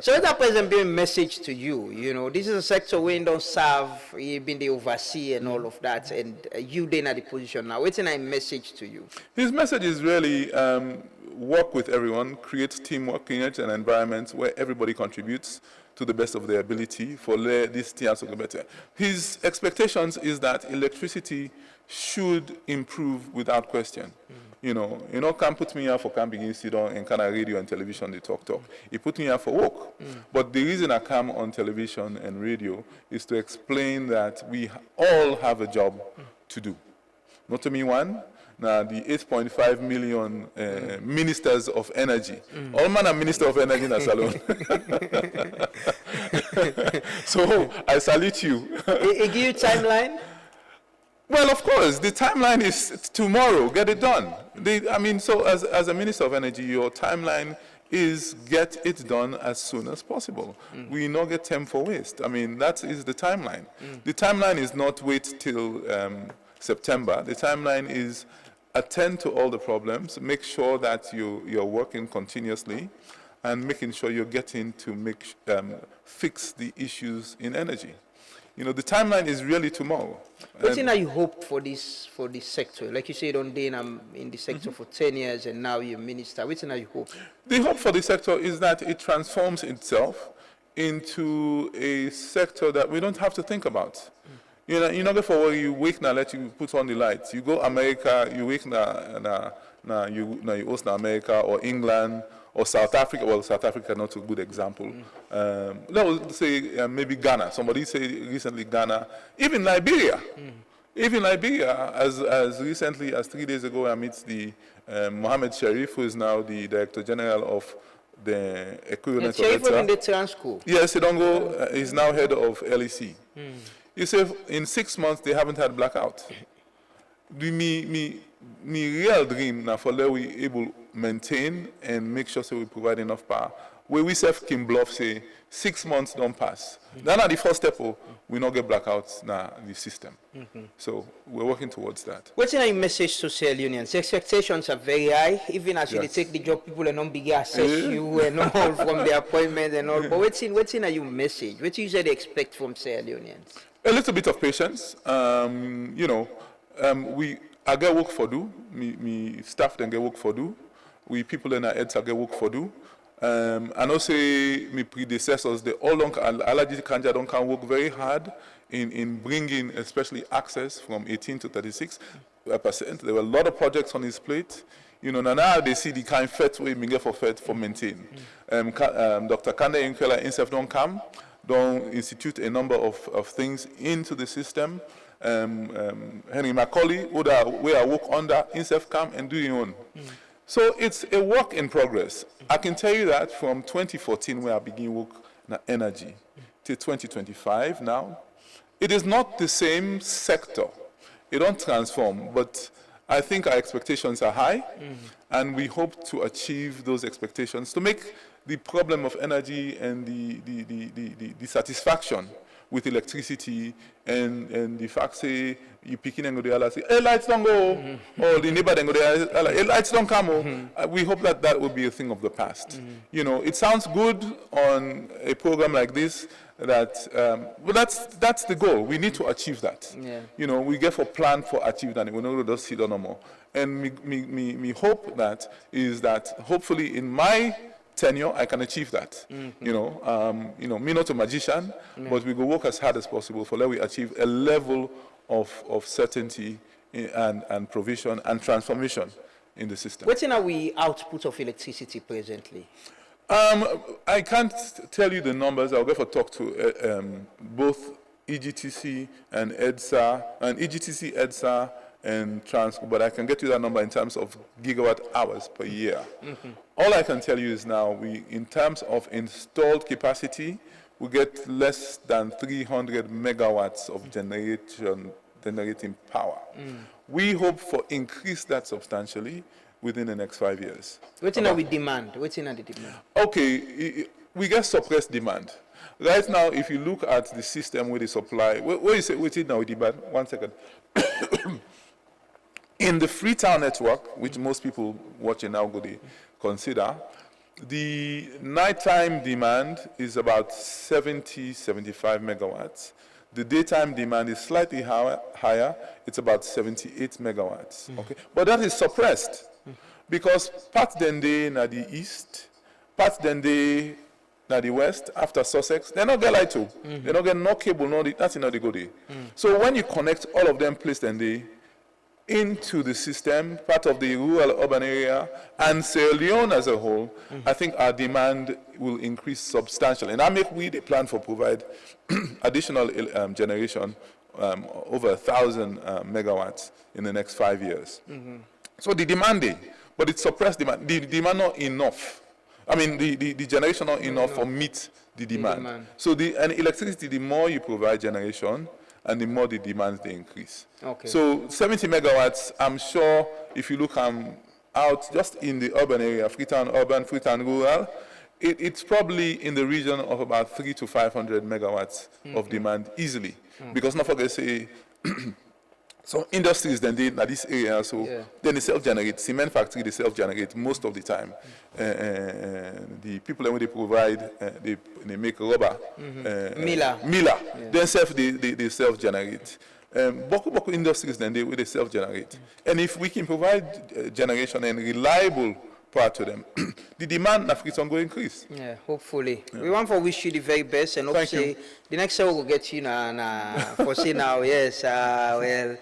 So that present be a message to you. You know, this is a sector where you don't serve, you've been the overseer and all of that, and you then at the position now. What's a message to you? His message is really work with everyone, create teamwork, create an environment where everybody contributes to the best of their ability for this team to go better. His expectations is that electricity should improve without question. You know, can't put me here for can't begin sit on and kind of radio and television they talk. He put me here for work. But the reason I come on television and radio is to explain that we all have a job to do. Not to me one. Now the 8.5 million ministers of energy. All man are minister of energy in a salon. So I salute you. It give you timeline? Well, of course, the timeline is tomorrow, get it done. So as a Minister of Energy, your timeline is get it done as soon as possible. We not get time for waste. I mean, that is the timeline. The timeline is not wait till September. The timeline is attend to all the problems, make sure that you're working continuously, and making sure you're getting to fix the issues in energy. You know, the timeline is really tomorrow. What do you hope for this sector? Like you said, on day I'm in the sector for 10 years and now you're minister. What do you hope? The hope for the sector is that it transforms itself into a sector that we don't have to think about. You know, before you wake now, let you put on the lights. You go America, you wake you host America or England or South Africa. Well, South Africa not a good example. Let's say maybe Ghana. Somebody said recently Ghana, even Liberia. Even Liberia, as recently as 3 days ago, I met the Mohammed Sharif, who is now the Director General of the equivalent of in the trans school. Yes, Sidongo is now head of LEC. You say in 6 months they haven't had blackout. Me real dream now for let we able maintain and make sure so we provide enough power. Where we self can bluff say 6 months don't pass. Then at the first step, we not get blackouts now the system. So we're working towards that. What's your message to cell unions? Expectations are very high, even as you take the job, people are not big assess you and all from the appointment and all. But what's in your message? What do you usually expect from cell unions? A little bit of patience. I get work for do. Me staff then get work for do. We people in our heads I get work for do. And also my predecessors, they all long allergy kanja don't can work very hard in bringing especially access from 18 to 36%. There were a lot of projects on his plate. You know, now they see the kind of fet way we get for maintain. Dr. Kande Inkela INSEF don't come. Don't institute a number of things into the system. Henry Macaulay, where I work under, INSEF come and do your own. So it's a work in progress. I can tell you that from 2014, where I began work in energy, to 2025 now, it is not the same sector. It don't transform, but I think our expectations are high, and we hope to achieve those expectations to make the problem of energy and the satisfaction with electricity and the fact say you picking and go there say hey lights don't go or the neighbor then go there hey lights don't come we hope that will be a thing of the past. You know, it sounds good on a program like this that well that's the goal. We need to achieve that. You know, we get for plan for achieve that we know just sit on no more. And me hope that is that hopefully in my tenure I can achieve that. You know, me not a magician, but we go work as hard as possible for let we achieve a level of certainty and provision and transformation in the system. What's in our output of electricity presently? I can't tell you the numbers. I'll go for talk to both EGTC and EDSA, and EGTC, EDSA, and Transco, but I can get you that number in terms of gigawatt hours per year. All I can tell you is now, in terms of installed capacity, we get less than 300 megawatts of generating power. We hope for increase that substantially within the next 5 years. What's in our demand? What's in our demand? Okay, we get suppressed demand. Right now, if you look at the system where they supply, where you say, what's in our demand? 1 second. In the Freetown network, which most people watching now go to consider, the nighttime demand is about 70, 75 megawatts. The daytime demand is slightly higher. It's about 78 megawatts. Okay, but that is suppressed because part then they na the east, part then they na the west after Sussex. They not get light too. They not get no cable. No, that's not the good day. So when you connect all of them, place then they into the system, part of the rural urban area, and Sierra Leone as a whole, I think our demand will increase substantially. And I make we the plan for provide additional generation, over 1,000 megawatts in the next 5 years. So the demand there, but it's suppressed demand. The demand not enough. I mean, the generation not enough for meet the demand. So and electricity, the more you provide generation, and the more the demands they increase. Okay. So 70 megawatts, I'm sure if you look out just in the urban area, Freetown urban, Freetown rural, it's probably in the region of about 300 to 500 megawatts of demand easily. Because not forget say, so industries then they at this area, so then they self-generate. Cement factory they self-generate most of the time. The people when they provide, they make rubber. Miller. They self-generate. Boku industries then they self-generate. And if we can provide generation and reliable power to them, the demand in Africa will increase. Yeah, hopefully. We want to wish you the very best and hope say the next year we'll get you for say now, yes, well.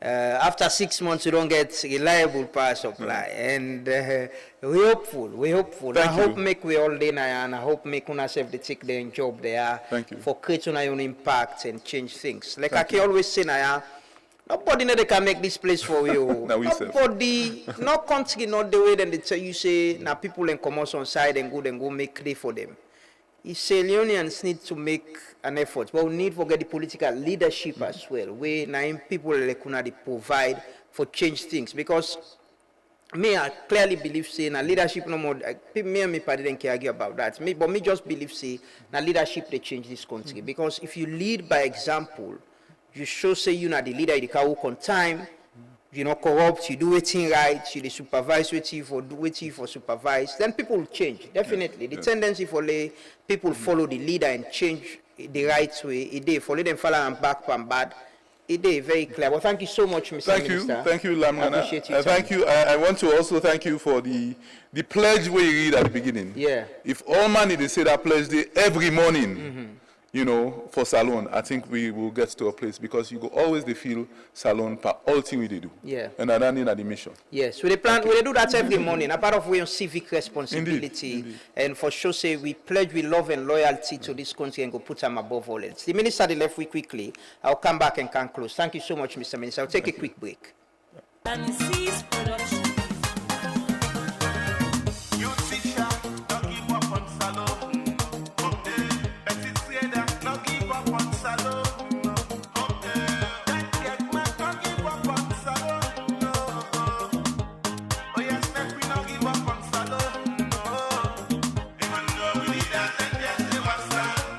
After 6 months, you don't get reliable power supply, and we're hopeful. I hope make we all day now, and I hope make una self they take their job there for creating our own impact and change things. Like I can always say now, nobody know they can make this place for you. Nobody, no country, not the way that they tell you say now people in commerce on side and go make clear for them. Sierra Leoneans need to make an effort, but we need to get the political leadership as well. We nine people like they provide for change things, because me I clearly believe say na leadership no more. Me and me party don't argue about that. But me just believe say na leadership they change this country, because if you lead by example, you show say you na the leader you can work on time. You know, corrupt, you do everything right, you supervise what you for supervise, then people will change, definitely. The tendency for people follow the leader and change the right way, it follow them follow and back and bad, it is very clear. Well, thank you so much, Mr. Minister. Thank you, Lamana. I appreciate you. Thank you. I want to also thank you for the pledge we read at the beginning. Yeah. If all man they say that pledge every morning, you know, for Salon, I think we will get to a place, because you go always they feel Salon per all thing we do. Yeah. And I don't need the mission. Yes, we do that every morning. A part of our civic responsibility. Indeed. And for sure say we pledge with love and loyalty to this country and go put them above all else. The minister they left quickly. I'll come back and can close. Thank you so much, Mr. Minister. I'll take a quick break.